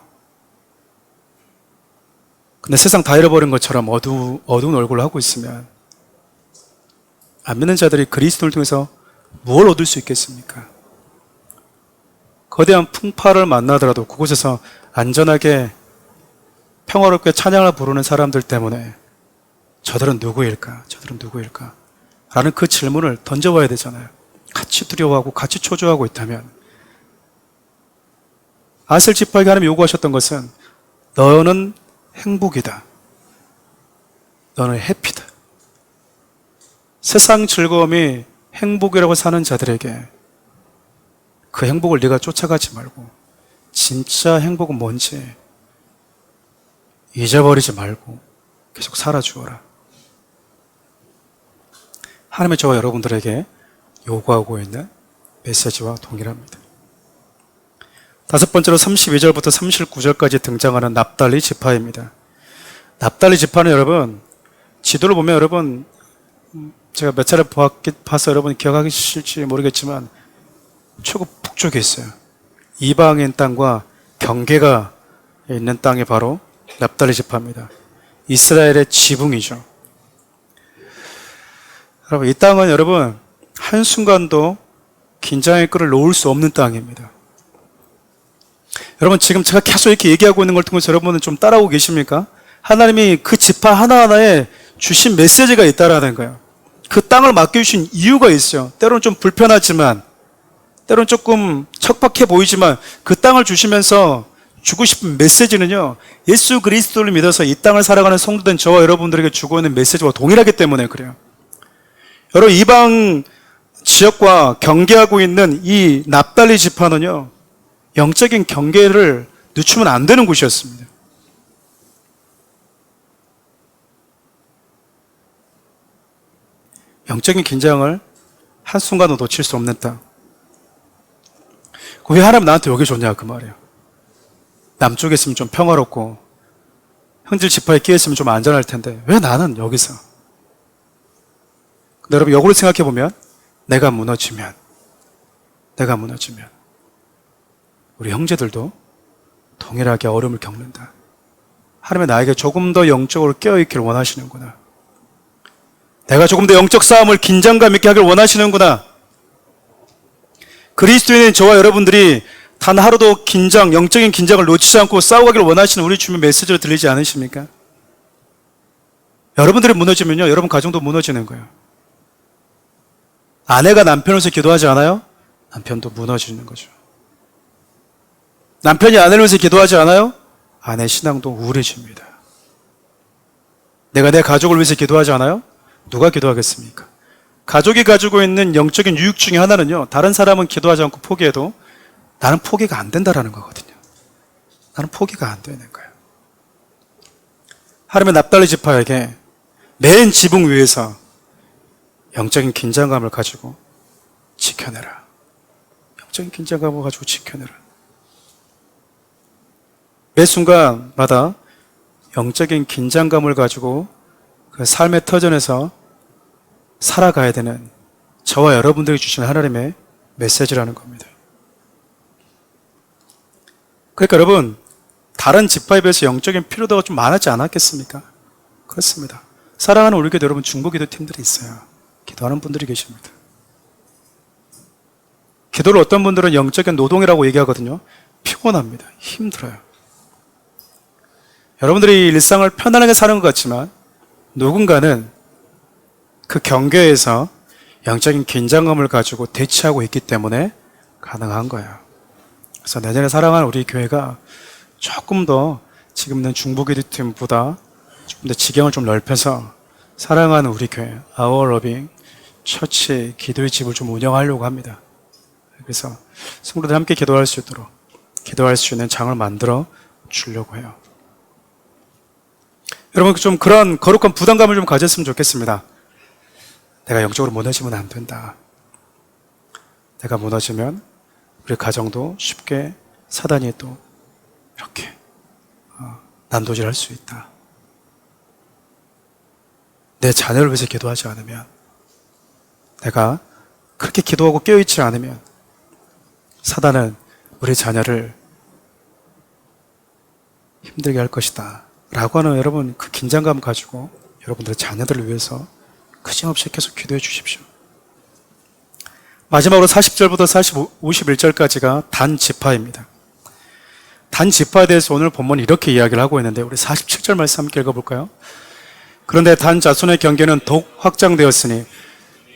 근데 세상 다 잃어버린 것처럼 어두운 얼굴을 하고 있으면 안 믿는 자들이 그리스도를 통해서 무엇을 얻을 수 있겠습니까? 거대한 풍파를 만나더라도 그곳에서 안전하게 평화롭게 찬양을 부르는 사람들 때문에 저들은 누구일까? 저들은 누구일까? 라는 그 질문을 던져봐야 되잖아요. 같이 두려워하고 같이 초조하고 있다면 아셀 지파에게 하나님이 요구하셨던 것은 너는 행복이다. 너는 해피다. 세상 즐거움이 행복이라고 사는 자들에게 그 행복을 네가 쫓아가지 말고 진짜 행복은 뭔지 잊어버리지 말고 계속 살아주어라. 하나님의 저와 여러분들에게 요구하고 있는 메시지와 동일합니다. 다섯 번째로 32절부터 39절까지 등장하는 납달리 지파입니다. 납달리 지파는 여러분, 지도를 보면 여러분, 제가 몇 차례 봐서 여러분 기억하실지 모르겠지만 최고 북쪽에 있어요. 이방인 땅과 경계가 있는 땅이 바로 납달리 지파입니다. 이스라엘의 지붕이죠. 여러분, 이 땅은 여러분 한순간도 긴장의 끈을 놓을 수 없는 땅입니다. 여러분, 지금 제가 계속 이렇게 얘기하고 있는 걸 통해서 여러분은 좀 따라오고 계십니까? 하나님이 그 지파 하나하나에 주신 메시지가 있다라는 거예요. 그 땅을 맡겨주신 이유가 있어요. 때로는 좀 불편하지만, 때로는 조금 척박해 보이지만 그 땅을 주시면서 주고 싶은 메시지는요, 예수 그리스도를 믿어서 이 땅을 살아가는 성도된 저와 여러분들에게 주고 있는 메시지와 동일하기 때문에 그래요. 여러분, 이방 지역과 경계하고 있는 이 납달리 지파는요, 영적인 경계를 늦추면 안 되는 곳이었습니다. 영적인 긴장을 한순간도 놓칠 수 없는 땅. 왜 하나님 나한테 여기 줬냐 그 말이에요. 남쪽에 있으면 좀 평화롭고 형질 지파에 끼어 있으면 좀 안전할 텐데 왜 나는 여기서? 근데 여러분, 역으로 생각해 보면 내가 무너지면 우리 형제들도 동일하게 어려움을 겪는다. 하나님은 나에게 조금 더 영적으로 깨어있기를 원하시는구나. 내가 조금 더 영적 싸움을 긴장감 있게 하길 원하시는구나. 그리스도인인 저와 여러분들이 단 하루도 영적인 긴장을 놓치지 않고 싸워가길 원하시는 우리 주님 메시지를 들리지 않으십니까? 여러분들이 무너지면요, 여러분 가정도 무너지는 거예요. 아내가 남편을 위해서 기도하지 않아요? 남편도 무너지는 거죠. 남편이 아내를 위해서 기도하지 않아요? 아내 신앙도 우울해집니다. 내가 내 가족을 위해서 기도하지 않아요? 누가 기도하겠습니까? 가족이 가지고 있는 영적인 유익 중에 하나는요, 다른 사람은 기도하지 않고 포기해도 나는 포기가 안 된다라는 거거든요. 나는 포기가 안 되는 거예요. 하나님의 납달리 지파에게 맨 지붕 위에서 영적인 긴장감을 가지고 지켜내라. 영적인 긴장감을 가지고 지켜내라. 매 순간마다 영적인 긴장감을 가지고 그 삶의 터전에서 살아가야 되는 저와 여러분들이 주시는 하나님의 메시지라는 겁니다. 그러니까 여러분, 다른 지파에 비해서 영적인 필요도가 좀 많았지 않았겠습니까? 그렇습니다. 사랑하는 우리 교회 여러분, 중보기도 팀들이 있어요. 기도하는 분들이 계십니다. 기도를 어떤 분들은 영적인 노동이라고 얘기하거든요. 피곤합니다. 힘들어요. 여러분들이 일상을 편안하게 사는 것 같지만 누군가는 그 경계에서 영적인 긴장감을 가지고 대치하고 있기 때문에 가능한 거예요. 그래서 내년에 사랑하는 우리 교회가 조금 더 지금 있는 중보기도팀보다 조금 더 지경을 좀 넓혀서 사랑하는 우리 교회, Our Loving 처치 기도의 집을 좀 운영하려고 합니다. 그래서 성도들 함께 기도할 수 있도록 기도할 수 있는 장을 만들어 주려고 해요. 여러분 좀 그런 거룩한 부담감을 좀 가졌으면 좋겠습니다. 내가 영적으로 무너지면 안 된다. 내가 무너지면 우리 가정도 쉽게 사단이 또 이렇게 난도질할 수 있다. 내 자녀를 위해서 기도하지 않으면, 내가 그렇게 기도하고 깨어있지 않으면 사단은 우리 자녀를 힘들게 할 것이다 라고 하는 여러분 그 긴장감 가지고 여러분들의 자녀들을 위해서 그짐없이 계속 기도해 주십시오. 마지막으로 40절부터 51절까지가 단지파입니다. 단지파에 대해서 오늘 본문은 이렇게 이야기를 하고 있는데 우리 47절 말씀 함께 읽어볼까요? 그런데 단 자손의 경계는 더욱 확장되었으니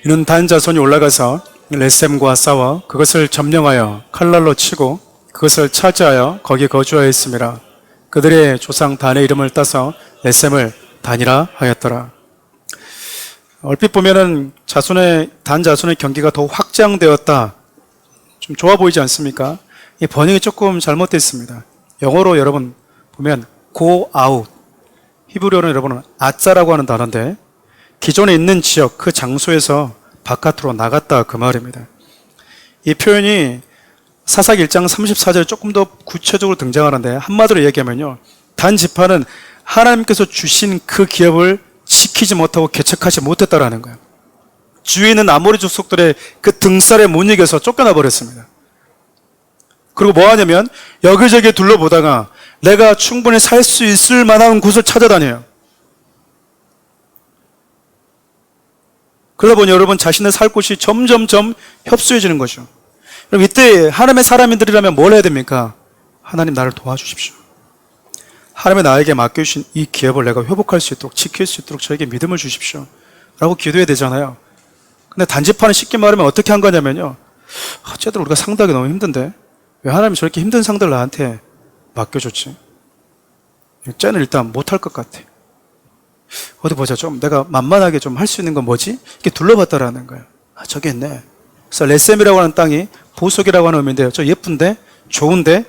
이는 단 자손이 올라가서 레셈과 싸워 그것을 점령하여 칼날로 치고 그것을 차지하여 거기 거주하였습니다. 그들의 조상 단의 이름을 따서 레셈을 단이라 하였더라. 얼핏 보면은 단 자손의 경계가 더욱 확장되었다. 좀 좋아 보이지 않습니까? 이 번역이 조금 잘못됐습니다. 영어로 여러분 보면 go out, 히브리어는 여러분은 아짜라고 하는 단어인데 기존에 있는 지역 그 장소에서 바깥으로 나갔다 그 말입니다. 이 표현이 사사기 1장 34절에 조금 더 구체적으로 등장하는데 한마디로 얘기하면요, 단 지파는 하나님께서 주신 그 기업을 지키지 못하고 개척하지 못했다라는 거예요. 주위에 있는 아모리 족속들의 그 등살에 못 이겨서 쫓겨나 버렸습니다. 그리고 뭐 하냐면 여기저기 둘러보다가 내가 충분히 살 수 있을 만한 곳을 찾아다녀요. 그러다 보니 여러분 자신의 살 곳이 점점점 협소해지는 거죠. 그럼 이때 하나님의 사람들이라면 뭘 해야 됩니까? 하나님 나를 도와주십시오. 하나님의 나에게 맡겨주신 이 기업을 내가 회복할 수 있도록 지킬 수 있도록 저에게 믿음을 주십시오 라고 기도해야 되잖아요. 근데 단지파는 쉽게 말하면 어떻게 한 거냐면요, 어쨌든 우리가 상대하기 너무 힘든데 왜 하나님이 저렇게 힘든 상대를 나한테 맡겨줬지? 쟤는 일단 못할 것 같아. 어디 보자, 좀 내가 만만하게 좀 할 수 있는 건 뭐지? 이렇게 둘러봤다라는 거예요. 아, 저기 있네. 그래서 레셈이라고 하는 땅이 보석이라고 하는 의미인데요, 저 예쁜데? 좋은데?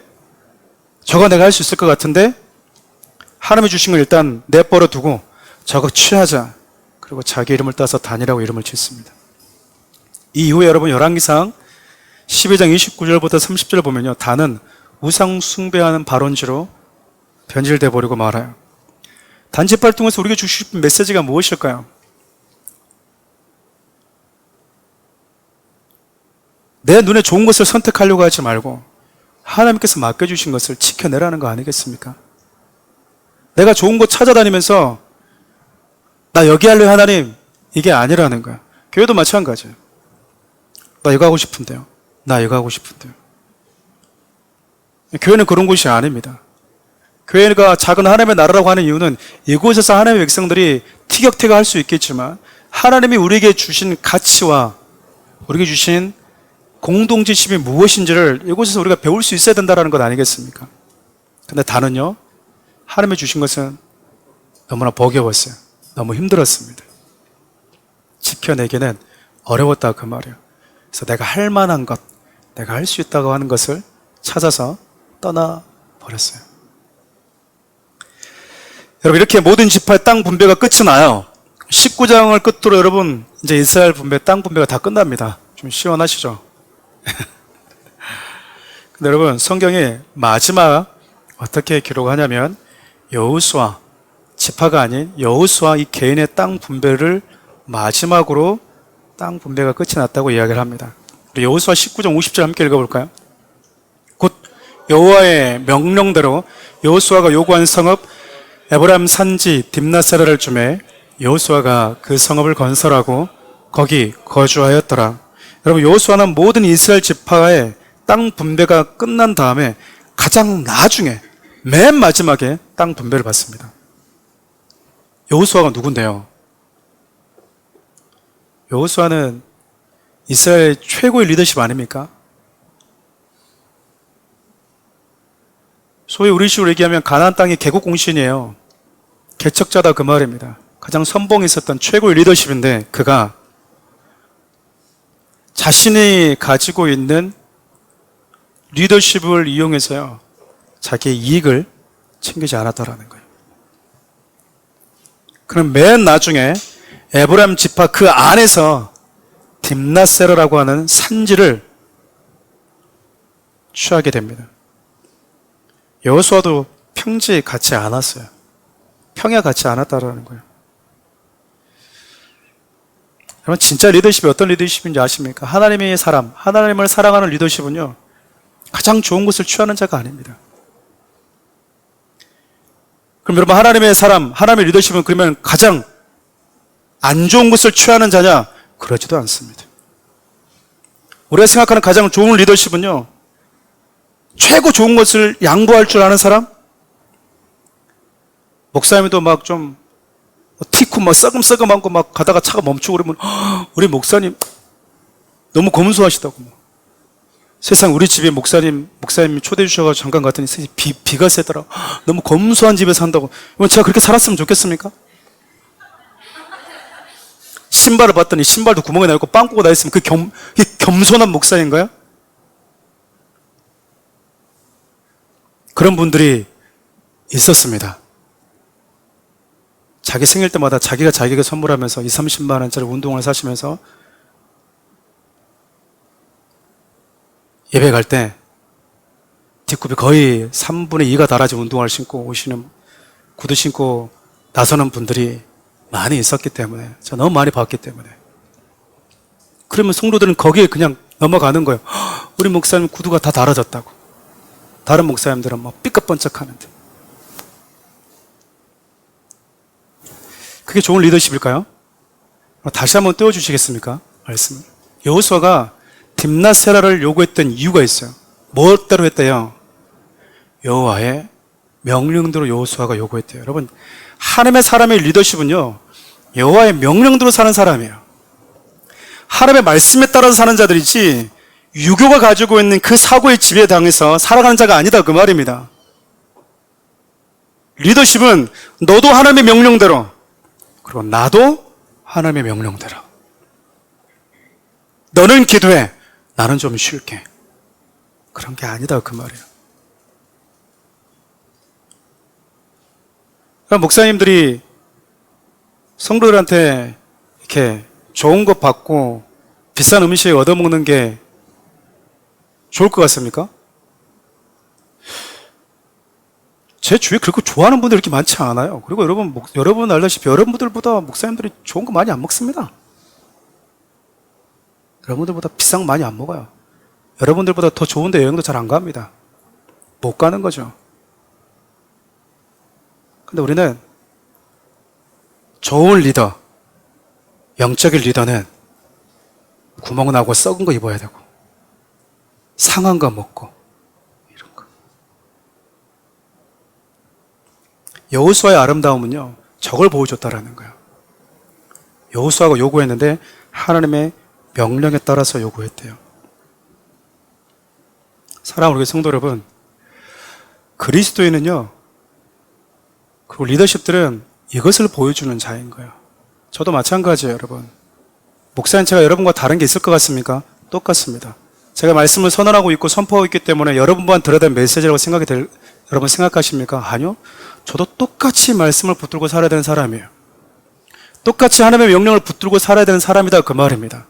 저거 내가 할 수 있을 것 같은데? 하나님이 주신 걸 일단 내버려 두고 저거 취하자. 그리고 자기 이름을 따서 단이라고 이름을 짓습니다. 이 이후에 여러분 열왕기상 12장 29절부터 30절 보면요, 단은 우상 숭배하는 발원지로 변질돼 버리고 말아요. 단지파를 통해서 우리에게 주실 메시지가 무엇일까요? 내 눈에 좋은 것을 선택하려고 하지 말고 하나님께서 맡겨주신 것을 지켜내라는 거 아니겠습니까? 내가 좋은 곳 찾아다니면서 나 여기 할래 하나님, 이게 아니라는 거야. 교회도 마찬가지예요. 나 이거 하고 싶은데요. 나 이거 하고 싶은데요. 교회는 그런 곳이 아닙니다. 교회가 작은 하나님의 나라라고 하는 이유는 이곳에서 하나님의 백성들이 티격태격 할 수 있겠지만 하나님이 우리에게 주신 가치와 우리에게 주신 공동지심이 무엇인지를 이곳에서 우리가 배울 수 있어야 된다는 것 아니겠습니까? 근데 단은요, 하나님이 주신 것은 너무나 버거웠어요. 너무 힘들었습니다. 지켜내기는 어려웠다 그 말이에요. 그래서 내가 할 만한 것, 내가 할 수 있다고 하는 것을 찾아서 떠나버렸어요. 여러분, 이렇게 모든 지파의 땅 분배가 끝이 나요. 19장을 끝으로 여러분 이제 이스라엘 분배, 땅 분배가 다 끝납니다. 좀 시원하시죠? 근데 여러분, 성경이 마지막 어떻게 기록하냐면 여호수아, 지파가 아닌 여호수아 이 개인의 땅 분배를 마지막으로 땅 분배가 끝이 났다고 이야기를 합니다. 우리 여호수아 19장 50절 함께 읽어볼까요? 곧 여호와의 명령대로 여호수아가 요구한 성읍 에브라임 산지 딥나세라를 주매 여호수아가 그 성읍을 건설하고 거기 거주하였더라. 여러분, 여호수아는 모든 이스라엘 지파의 땅 분배가 끝난 다음에 가장 나중에 맨 마지막에 땅 분배를 받습니다. 여호수아가 누군데요? 여호수아는 이스라엘 최고의 리더십 아닙니까? 소위 우리식으로 얘기하면 가나안 땅의 개국 공신이에요. 개척자다 그 말입니다. 가장 선봉에 있었던 최고의 리더십인데 그가 자신이 가지고 있는 리더십을 이용해서요, 자기의 이익을 챙기지 않았다라는 거예요. 그럼 맨 나중에 에브라임 지파 그 안에서 딥나세라라고 하는 산지를 취하게 됩니다. 여호수아도 평지에 같지 않았어요. 평야 같지 않았다라는 거예요. 여러분, 진짜 리더십이 어떤 리더십인지 아십니까? 하나님의 사람, 하나님을 사랑하는 리더십은요, 가장 좋은 것을 취하는 자가 아닙니다. 그럼 여러분, 하나님의 사람, 하나님의 리더십은 그러면 가장 안 좋은 것을 취하는 자냐? 그러지도 않습니다. 우리가 생각하는 가장 좋은 리더십은요, 최고 좋은 것을 양보할 줄 아는 사람? 목사님도 막 좀 티쿠 막 썩음썩음한 거 막 가다가 차가 멈추고 그러면 우리 목사님 너무 검소하시다고. 세상 우리 집에 목사님 초대해 주셔가지고 잠깐 갔더니 비가 세더라. 너무 검소한 집에 산다고. 제가 그렇게 살았으면 좋겠습니까? 신발을 봤더니 신발도 구멍이 나 있고 빵꾸가 나 있으면 그게 겸손한 목사인가요? 그런 분들이 있었습니다. 자기 생일 때마다 자기가 자기에게 선물하면서 20-30만 원짜리 운동화를 사시면서 예배 갈 때 뒷굽이 거의 3분의 2가 달아진 운동화를 신고 오시는, 구두 신고 나서는 분들이 많이 있었기 때문에, 제가 너무 많이 봤기 때문에. 그러면 성도들은 거기에 그냥 넘어가는 거예요. 우리 목사님 구두가 다 달아졌다고. 다른 목사님들은 막 삐까뻔쩍 하는데. 그게 좋은 리더십일까요? 다시 한번 떼어주시겠습니까? 말씀을. 여호수아가 딥나세라를 요구했던 이유가 있어요. 뭐대로 했대요? 여호와의 명령대로 여호수아가 요구했대요. 여러분, 하나님의 사람의 리더십은요, 여호와의 명령대로 사는 사람이에요. 하나님의 말씀에 따라서 사는 자들이지 유교가 가지고 있는 그 사고의 지배에 당해서 살아가는 자가 아니다 그 말입니다. 리더십은 너도 하나님의 명령대로, 그리고 나도 하나님의 명령대로. 너는 기도해, 나는 좀 쉴게. 그런 게 아니다 그 말이에요. 그러니까 목사님들이 성도들한테 이렇게 좋은 것 받고 비싼 음식 얻어먹는 게 좋을 것 같습니까? 제 주위에 그렇게 좋아하는 분들이 이렇게 많지 않아요. 그리고 여러분 알다시피 여러분들보다 목사님들이 좋은 거 많이 안 먹습니다. 여러분들보다 비싼 거 많이 안 먹어요. 여러분들보다 더 좋은데 여행도 잘 안 갑니다. 못 가는 거죠. 근데 우리는 좋은 리더, 영적인 리더는 구멍 나고 썩은 거 입어야 되고 상한 거 먹고 이런 거. 여호수아의 아름다움은요, 저걸 보여줬다라는 거예요. 여호수아가 요구했는데 하나님의 명령에 따라서 요구했대요. 사랑하는 우리 성도 여러분, 그리스도인은요, 그리고 리더십들은 이것을 보여주는 자인 거예요. 저도 마찬가지예요, 여러분. 목사님, 제가 여러분과 다른 게 있을 것 같습니까? 똑같습니다. 제가 말씀을 선언하고 있고 선포하고 있기 때문에 여러분만 들어야 될 메시지라고 여러분 생각하십니까? 아니요. 저도 똑같이 말씀을 붙들고 살아야 되는 사람이에요. 똑같이 하나님의 명령을 붙들고 살아야 되는 사람이다 그 말입니다.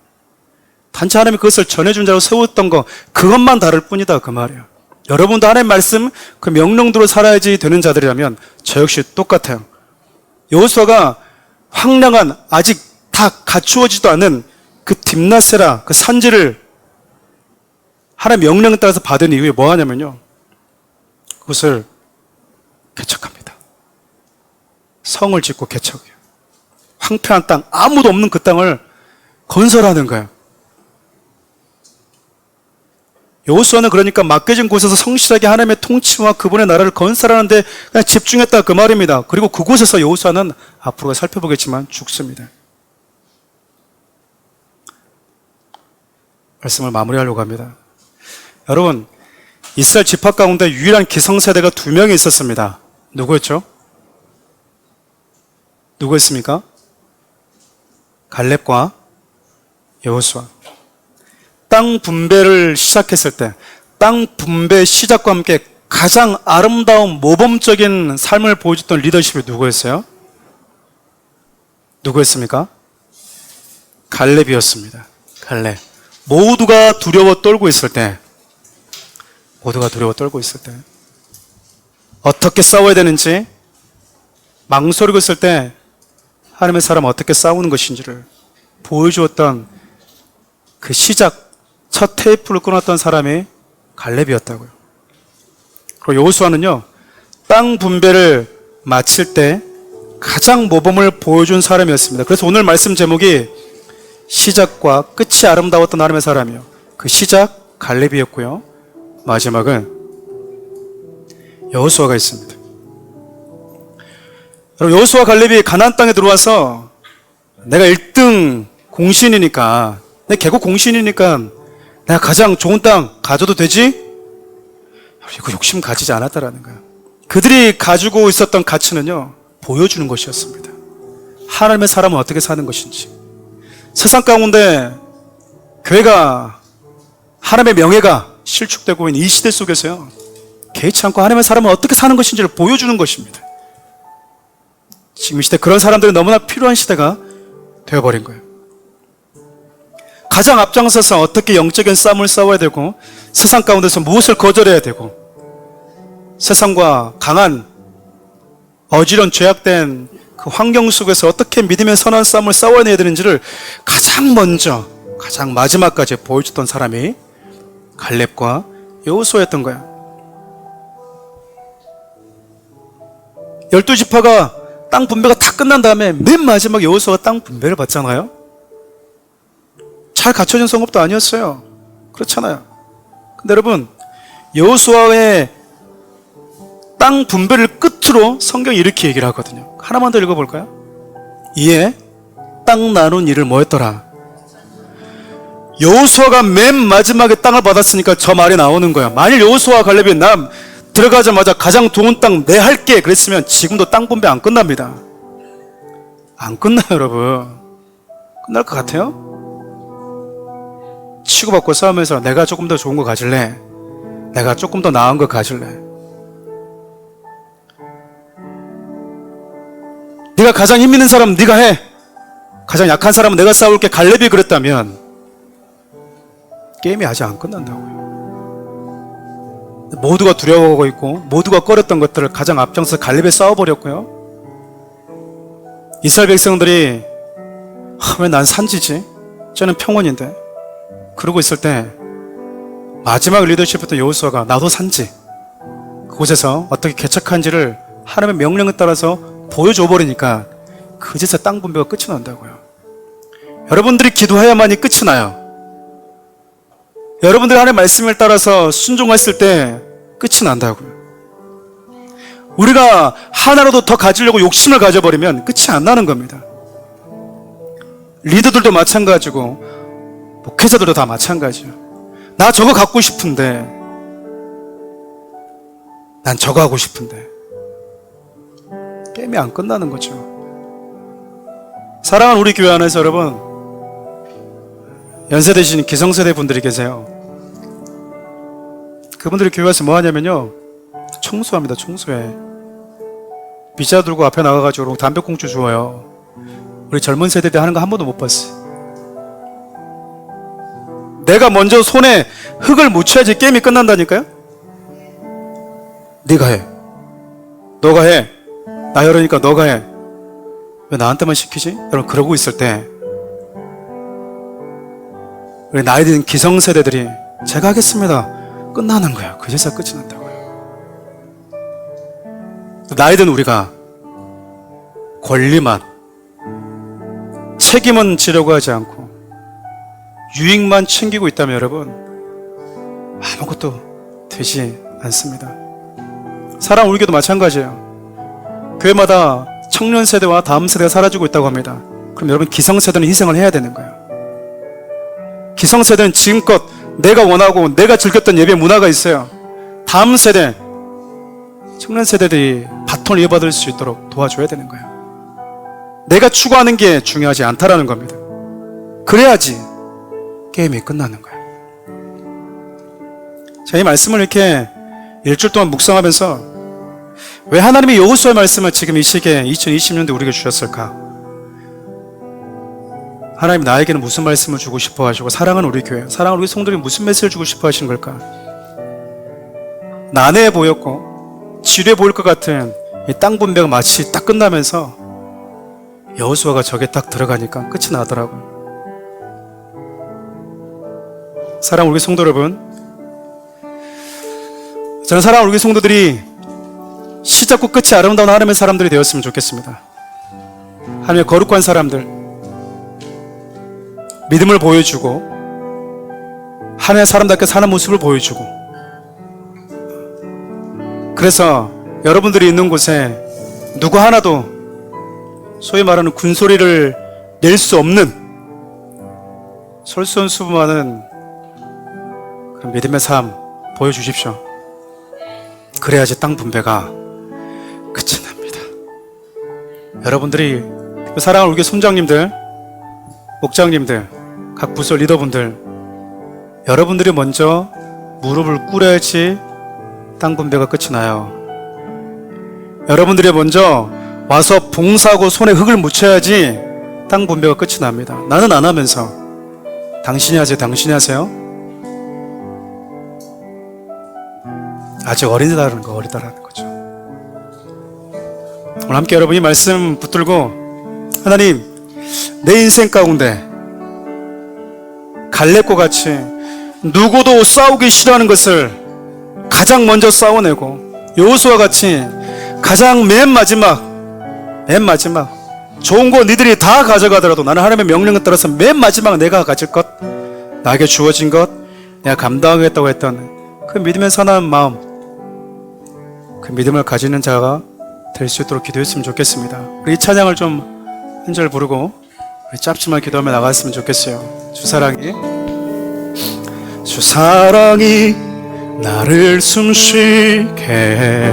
단지 하나님이 그것을 전해준 자로 세웠던 거, 그것만 다를 뿐이다 그 말이에요. 여러분도 하나님의 말씀, 그 명령대로 살아야지 되는 자들이라면 저 역시 똑같아요. 여호수아가 황량한, 아직 다 갖추어지도 않은 그 딥나세라, 그 산지를 하나님의 명령에 따라서 받은 이후에 뭐 하냐면요, 그것을 개척합니다. 성을 짓고 개척해요. 황폐한 땅, 아무도 없는 그 땅을 건설하는 거예요. 여호수아는 그러니까 맡겨진 곳에서 성실하게 하나님의 통치와 그분의 나라를 건설하는데 그냥 집중했다 그 말입니다. 그리고 그곳에서 여호수아는 앞으로 살펴보겠지만 죽습니다. 말씀을 마무리하려고 합니다. 여러분, 이스라엘 지파 가운데 유일한 기성세대가 2명이 있었습니다. 누구였죠? 누구였습니까? 갈렙과 여호수아. 땅 분배를 시작했을 때, 땅 분배 시작과 함께 가장 아름다운 모범적인 삶을 보여줬던 리더십이 누구였어요? 누구였습니까? 갈렙이었습니다. 갈렙. 모두가 두려워 떨고 있을 때, 어떻게 싸워야 되는지 망설이고 있을 때 하나님의 사람 어떻게 싸우는 것인지를 보여주었던 그 시작, 첫 테이프를 끊었던 사람이 갈렙이었다고요. 그리고 여호수아는요, 땅 분배를 마칠 때 가장 모범을 보여준 사람이었습니다. 그래서 오늘 말씀 제목이 시작과 끝이 아름다웠던 하나님의 사람이요. 그 시작 갈렙이었고요. 마지막은 여호수아가 있습니다. 여러분, 여호수아 갈렙이 가나안 땅에 들어와서 내가 1등 공신이니까, 내 계곡 공신이니까 내가 가장 좋은 땅 가져도 되지? 이거 욕심 가지지 않았다라는 거예요. 그들이 가지고 있었던 가치는요, 보여주는 것이었습니다. 하나님의 사람은 어떻게 사는 것인지. 세상 가운데 교회가, 하나님의 명예가 실축되고 있는 이 시대 속에서요, 개의치 않고 하나님의 사람은 어떻게 사는 것인지를 보여주는 것입니다. 지금 이 시대 그런 사람들이 너무나 필요한 시대가 되어버린 거예요. 가장 앞장서서 어떻게 영적인 싸움을 싸워야 되고, 세상 가운데서 무엇을 거절해야 되고, 세상과 강한 어지러운 죄악된 그 환경 속에서 어떻게 믿음의 선한 싸움을 싸워내야 되는지를 가장 먼저, 가장 마지막까지 보여줬던 사람이 갈렙과 여호수아였던 거야. 12지파가 땅 분배가 다 끝난 다음에 맨 마지막 여호수아가 땅 분배를 받잖아요. 잘 갖춰진 성읍도 아니었어요. 그렇잖아요. 근데 여러분, 여호수아의 땅 분배를 끝으로 성경이 이렇게 얘기를 하거든요. 하나만 더 읽어볼까요? 이에 땅 나눈 일을 뭐였더라? 여호수아가 맨 마지막에 땅을 받았으니까 저 말이 나오는 거야. 만일 여호수아 갈렙이 남 들어가자마자 가장 좋은 땅 내 할게 그랬으면 지금도 땅 분배 안 끝납니다. 안 끝나요, 여러분. 끝날 것 같아요? 치고받고 싸우면서 내가 조금 더 좋은 거 가질래? 내가 조금 더 나은 거 가질래? 네가 가장 힘 있는 사람 네가 해. 가장 약한 사람은 내가 싸울게. 갈렙이 그랬다면 게임이 아직 안 끝난다고요. 모두가 두려워하고 있고 모두가 꺼렸던 것들을 가장 앞장서 갈렙에 싸워버렸고요. 이스라엘 백성들이 왜 난 산지지? 저는 평원인데. 그러고 있을 때 마지막 리더십부터 여호수아가 나도 산지, 그곳에서 어떻게 개척한지를 하나님의 명령에 따라서 보여줘 버리니까 그제서 땅 분배가 끝이 난다고요. 여러분들이 기도해야만이 끝이 나요. 여러분들이 하나님의 말씀을 따라서 순종했을 때 끝이 난다고요. 우리가 하나라도 더 가지려고 욕심을 가져버리면 끝이 안 나는 겁니다. 리더들도 마찬가지고 목회자들도 다 마찬가지예요. 나 저거 갖고 싶은데, 난 저거 하고 싶은데 게임이 안 끝나는 거죠. 사랑하는 우리 교회 안에서 여러분, 연세 되신 기성세대 분들이 계세요. 그분들이 교회 와서 뭐 하냐면요, 청소합니다. 청소해. 비자 들고 앞에 나가가지고 담배꽁초 주워요. 우리 젊은 세대들 하는 거 한 번도 못 봤어요. 내가 먼저 손에 흙을 묻혀야지 게임이 끝난다니까요. 네가 해. 너가 해. 나 이러니까 너가 해. 왜 나한테만 시키지? 여러분, 그러고 있을 때 우리 나이 든 기성세대들이 제가 하겠습니다. 끝나는 거야. 그제서 끝이 난다고요. 나이든 우리가 권리만, 책임은 지려고 하지 않고 유익만 챙기고 있다면 여러분, 아무것도 되지 않습니다. 사랑 우리 교도 마찬가지예요. 교회마다 청년 세대와 다음 세대가 사라지고 있다고 합니다. 그럼 여러분, 기성세대는 희생을 해야 되는 거예요. 기성세대는 지금껏 내가 원하고 내가 즐겼던 예배 문화가 있어요. 다음 세대, 청년 세대들이 바톤을 이어받을 수 있도록 도와줘야 되는 거예요. 내가 추구하는 게 중요하지 않다라는 겁니다. 그래야지 게임이 끝나는 거예요. 자, 이 말씀을 이렇게 일주일 동안 묵상하면서 왜 하나님이 여호수아의 말씀을 지금 이 시기에 2020년도에 우리에게 주셨을까? 하나님 나에게는 무슨 말씀을 주고 싶어 하시고, 사랑하는 우리 교회, 사랑하는 우리 성도들이 무슨 메시지를 주고 싶어 하시는 걸까? 난해해 보였고 지루해 보일 것 같은 이 땅 분배가 마치 딱 끝나면서 여호수아가 저게 딱 들어가니까 끝이 나더라고요. 사랑하는 우리 성도 여러분, 저는 사랑하는 우리 성도들이 시작과 끝이 아름다운 하나님의 사람들이 되었으면 좋겠습니다. 하나님의 거룩한 사람들, 믿음을 보여주고 하나님의 사람답게 사는 모습을 보여주고, 그래서 여러분들이 있는 곳에 누구 하나도 소위 말하는 군소리를 낼 수 없는 솔선수범하는 그런 믿음의 삶 보여주십시오. 그래야지 땅 분배가 끝이 납니다. 여러분들이, 사랑하는 우리 손장님들, 목장님들, 각 부서 리더분들, 여러분들이 먼저 무릎을 꿇어야지 땅 분배가 끝이 나요. 여러분들이 먼저 와서 봉사하고 손에 흙을 묻혀야지 땅 분배가 끝이 납니다. 나는 안 하면서 당신이 하세요. 당신이 하세요. 아직 어리다라는 거죠. 오늘 함께 여러분 이 말씀 붙들고, 하나님 내 인생 가운데 갈렙과 같이 누구도 싸우기 싫어하는 것을 가장 먼저 싸워내고, 여호수아와 같이 가장 맨 마지막 좋은 거 니들이 다 가져가더라도 나는 하나님의 명령에 따라서 맨 마지막 내가 가질 것, 나에게 주어진 것 내가 감당하겠다고 했던 그 믿음의 선한 마음, 그 믿음을 가지는 자가 될 수 있도록 기도했으면 좋겠습니다. 우리 이 찬양을 좀 한 절 부르고 우리 짧지만 기도하며 나갔으면 좋겠어요. 주 사랑이 나를 숨쉬게 해.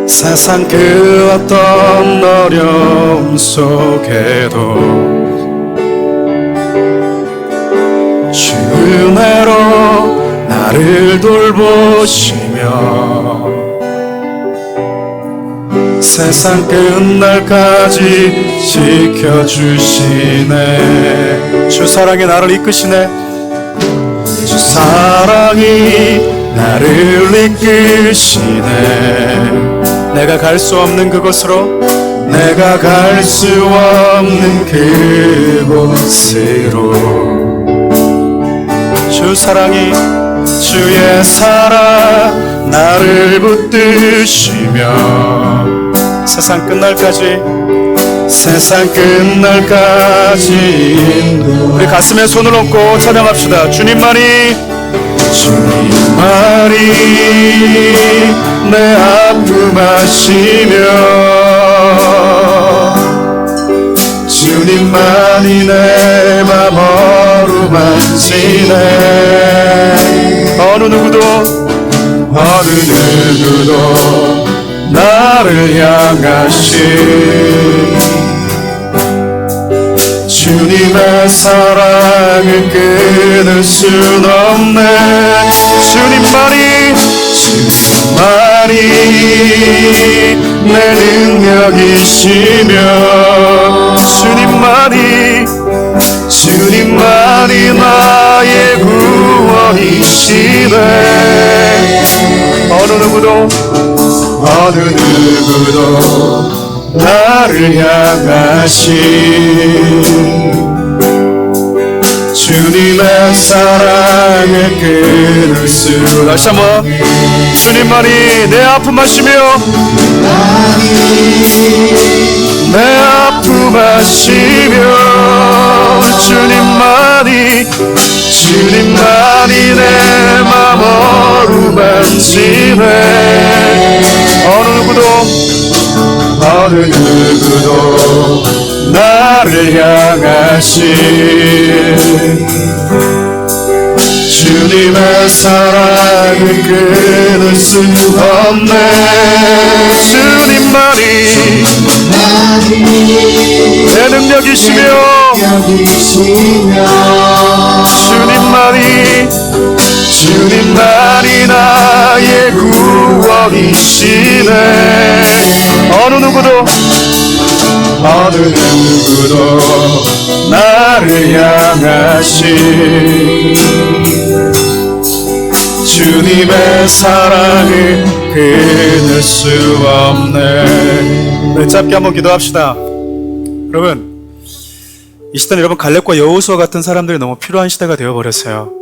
세상 그 어떤 어려움 속에도 주 은혜로 나를 돌보시며 세상 끝날까지 지켜주시네. 주 사랑이 나를 이끄시네. 주 사랑이 나를 이끄시네. 내가 갈 수 없는 그곳으로, 내가 갈 수 없는 그곳으로. 주 사랑이, 주의 사랑 나를 붙드시며 세상 끝날까지 우리 가슴에 손을 얹고 찬양합시다. 주님만이 내 아픔 아시며, 주님만이 내 맘 어루만지네. 어느 누구도 나를 향하신 주님의 사랑을 끊을 순 없네. 주님만이 내 능력이시며, 주님만이 나의 구원이시네. 어느 누구도 나를 향하신 주님의 사랑을 끊을 수. 다시 한번. 주님만이 내 아픔 아시며 내 아픔 아시며 주님만이 내 맘 어루만지네. 어느 누구도 나를 향하신 주님의 사랑을 끊을 수 없네. 주님만이 내 능력이시며 주님만이 나의 구원이시네. 어느 누구도 나를 향하신 주님의 사랑을 끊을 수 없네. 우리 짧게 한번 기도합시다. 여러분, 이 시대는 여러분 갈렙과 여호수아 같은 사람들이 너무 필요한 시대가 되어버렸어요.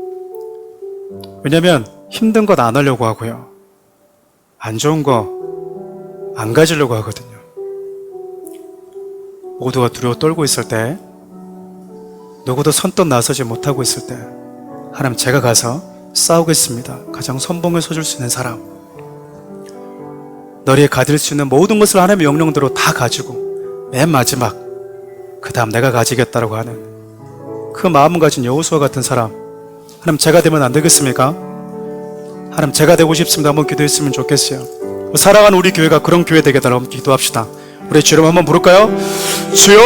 왜냐면 힘든 것 안 하려고 하고요, 안 좋은 거 안 가지려고 하거든요. 모두가 두려워 떨고 있을 때, 누구도 선뜻 나서지 못하고 있을 때, 하나님 제가 가서 싸우겠습니다. 가장 선봉을 서줄 수 있는 사람, 너리에 가질 수 있는 모든 것을 하나님의 명령대로 다 가지고 맨 마지막 그 다음 내가 가지겠다라고 하는 그 마음을 가진 여호수아 같은 사람, 하나님 제가 되면 안 되겠습니까? 하나님 제가 되고 싶습니다. 한번 기도했으면 좋겠어요. 사랑하는 우리 교회가 그런 교회 되게 달라고 기도합시다. 우리 주 여러분 한번 부를까요? 주여,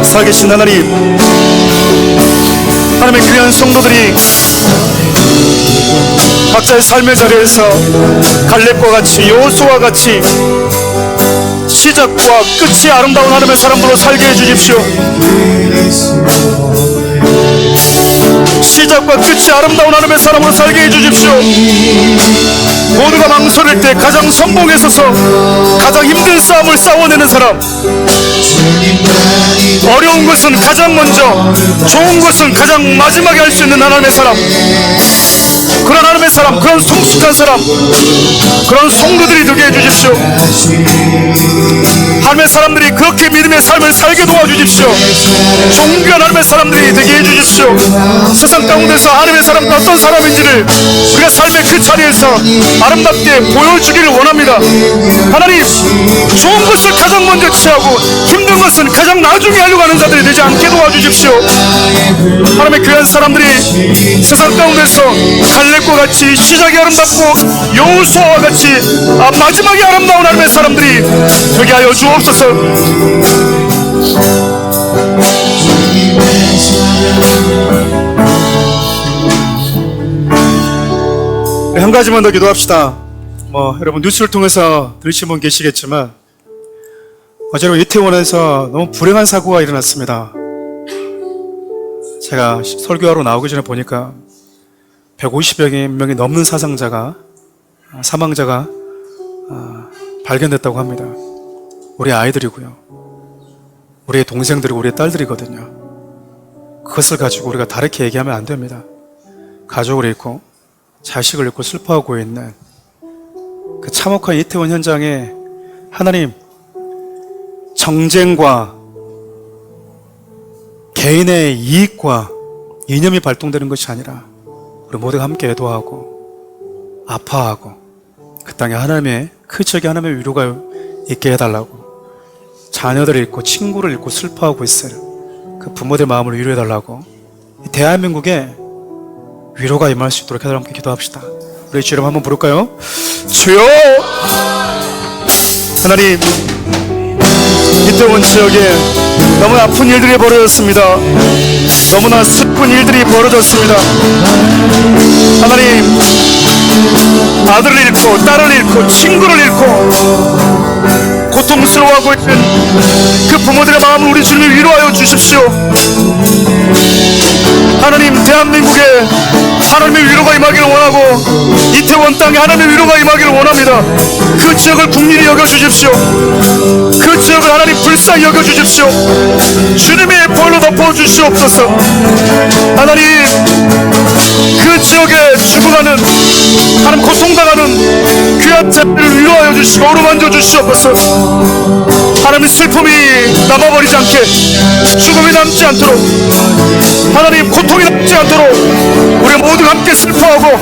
살아계신 하나님, 하나님의 귀한 성도들이 각자의 삶의 자리에서 갈렙과 같이 여호수아와 같이 시작과 끝이 아름다운 하나님의 사람들로 살게 해주십시오. 시작과 끝이 아름다운 하나님의 사람으로 살게 해주십시오. 모두가 망설일 때 가장 선봉에 서서 가장 힘든 싸움을 싸워내는 사람, 어려운 것은 가장 먼저, 좋은 것은 가장 마지막에 할 수 있는 하나님의 사람, 그런 하나님의 사람, 그런 성숙한 사람, 그런 성도들이 되게 해주십시오. 하나님의 사람들이 그렇게 믿음의 삶을 살게 도와주십시오. 존귀한 하나님의 사람들이 되게 해주십시오. 세상 가운데서 하나님의 사람과 어떤 사람인지를 우리가 삶의 그 자리에서 아름답게 보여주기를 원합니다. 하나님, 좋은 것을 가장 먼저 취하고 힘든 것은 가장 나중에 하려고 하는 자들이 되지 않게 도와주십시오. 하나님의 귀한 사람들이 세상 가운데서 갈렙과 같이 시작이 아름답고 여호수아와 같이 마지막이 아름다운 하나님의 사람들이 되게 하여 주옵소서. 한 가지만 더 기도합시다. 여러분 뉴스를 통해서 들으신 분 계시겠지만, 어제 이태원에서 너무 불행한 사고가 일어났습니다. 제가 설교하러 나오기 전에 보니까 150여 명이 넘는 사망자가 발견됐다고 합니다. 우리 아이들이고요, 우리의 동생들이고 우리의 딸들이거든요. 그것을 가지고 우리가 다르게 얘기하면 안 됩니다. 가족을 잃고 자식을 잃고 슬퍼하고 있는 그 참혹한 이태원 현장에 하나님, 정쟁과 개인의 이익과 이념이 발동되는 것이 아니라 우리 모두가 함께 애도하고 아파하고 그 땅에 하나님의 크적이 하나님의 위로가 있게 해달라고, 자녀들을 잃고 친구를 잃고 슬퍼하고 있을 그 부모들의 마음을 위로해달라고, 대한민국에 위로가 임할 수 있도록 해달라고 함께 기도합시다. 우리 주 여러분 한번 부를까요? 주여! 하나님, 이태원 지역에 너무 아픈 일들이 벌어졌습니다. 너무나 슬픈 일들이 벌어졌습니다. 하나님, 아들을 잃고 딸을 잃고 친구를 잃고 고통스러워하고 있는 그 부모들의 마음을 우리 주님이 위로하여 주십시오. 하나님, 대한민국에 하나님의 위로가 임하기를 원하고 이태원 땅에 하나님의 위로가 임하기를 원합니다. 그 지역을 국민이 여겨주십시오. 그 지역을 하나님 불쌍히 여겨주십시오. 주님의 보혈로 덮어주시옵소서. 하나님, 그 지역에 죽어가는, 하나님 고통당하는 귀한 자들을 위로하여 주시고 어루만져 주시옵소서. 하나님의 슬픔이 남아버리지 않게, 죽음이 남지 않도록, 하나님 고통이 남지 않도록 우리 모두 함께 슬퍼하고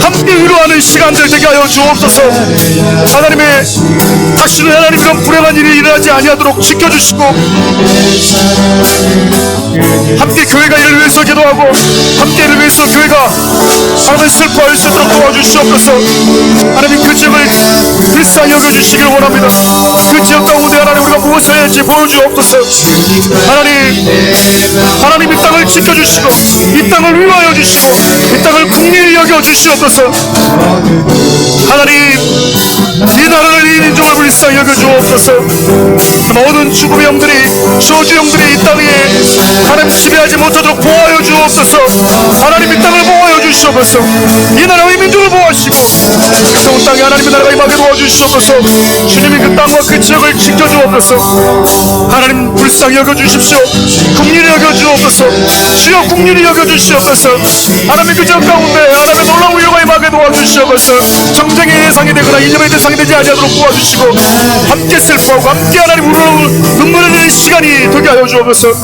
함께 위로하는 시간들 되게 하여 주옵소서. 하나님의 다시는 하나님 이런 불행한 일이 일어나지 아니하도록 지켜주시고, 함께 교회가 이를 위해서 기도하고 함께 이를 위해서 교회가 하나님의 슬퍼할 수 있도록 도와주시옵소서. 하나님, 그 지역을 불쌍히 여겨주시길 원합니다. 그 지역 가운데 하나님 우리가 무엇을 해야 할지 보여주옵소서. 하나님 이 땅을 지켜주시고 이 땅을 위로하여 주시고 이 땅을 국민이 여겨주시옵소서. 하나님, 이 나라를, 이 민족을 불쌍히 여겨주옵소서. 모든 죽음의 영들이, 저주 영들이 이 땅에 하나님 지배하지 못하도록 보호하여 주옵소서. 하나님, 이 땅을 보호하여 주시옵소서. 이 나라의 민족을 보호하시고 그 땅에 하나님의 나라가 임하게 도와주시옵소서. 주님이 그 땅과 그 지역을 지켜주옵소서. 하나님, 불쌍히 여겨주십시오. 국민이 여겨주옵소서. 주여, 국민이 여겨주시옵소서. 하나님, 그 지역 가운데 하나님의 놀라운 위로가 임하게 도와주시옵소서. 정쟁의 대상이 되거나 이념의 대상이 되지 아니하도록 도와주시고 함께 슬퍼하고 함께 하나님 우러나오는 눈물 흘리는 시간이 되게 하여 주옵소서.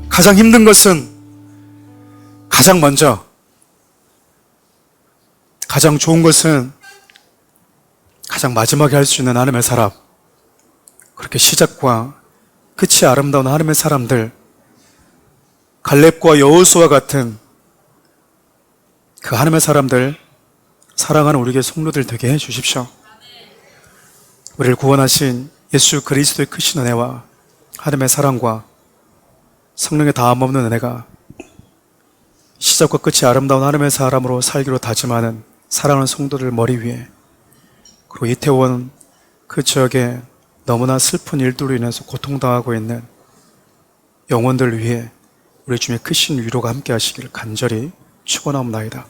가장 힘든 것은 가장 먼저, 가장 좋은 것은 가장 마지막에 할 수 있는 하나님의 사람, 그렇게 시작과 끝이 아름다운 하나님의 사람들, 갈렙과 여호수아와 같은 그 하나님의 사람들, 사랑하는 우리에게 성도들 되게 해주십시오. 우리를 구원하신 예수 그리스도의 크신 은혜와 하나님의 사랑과 성령의 다함없는 은혜가 시작과 끝이 아름다운 하나님의 사람으로 살기로 다짐하는 사랑하는 성도들 머리 위에, 그리고 이태원 그 지역에 너무나 슬픈 일들로 인해서 고통당하고 있는 영혼들 위해 우리 주님의 크신 위로가 함께 하시기를 간절히 축원하옵나이다.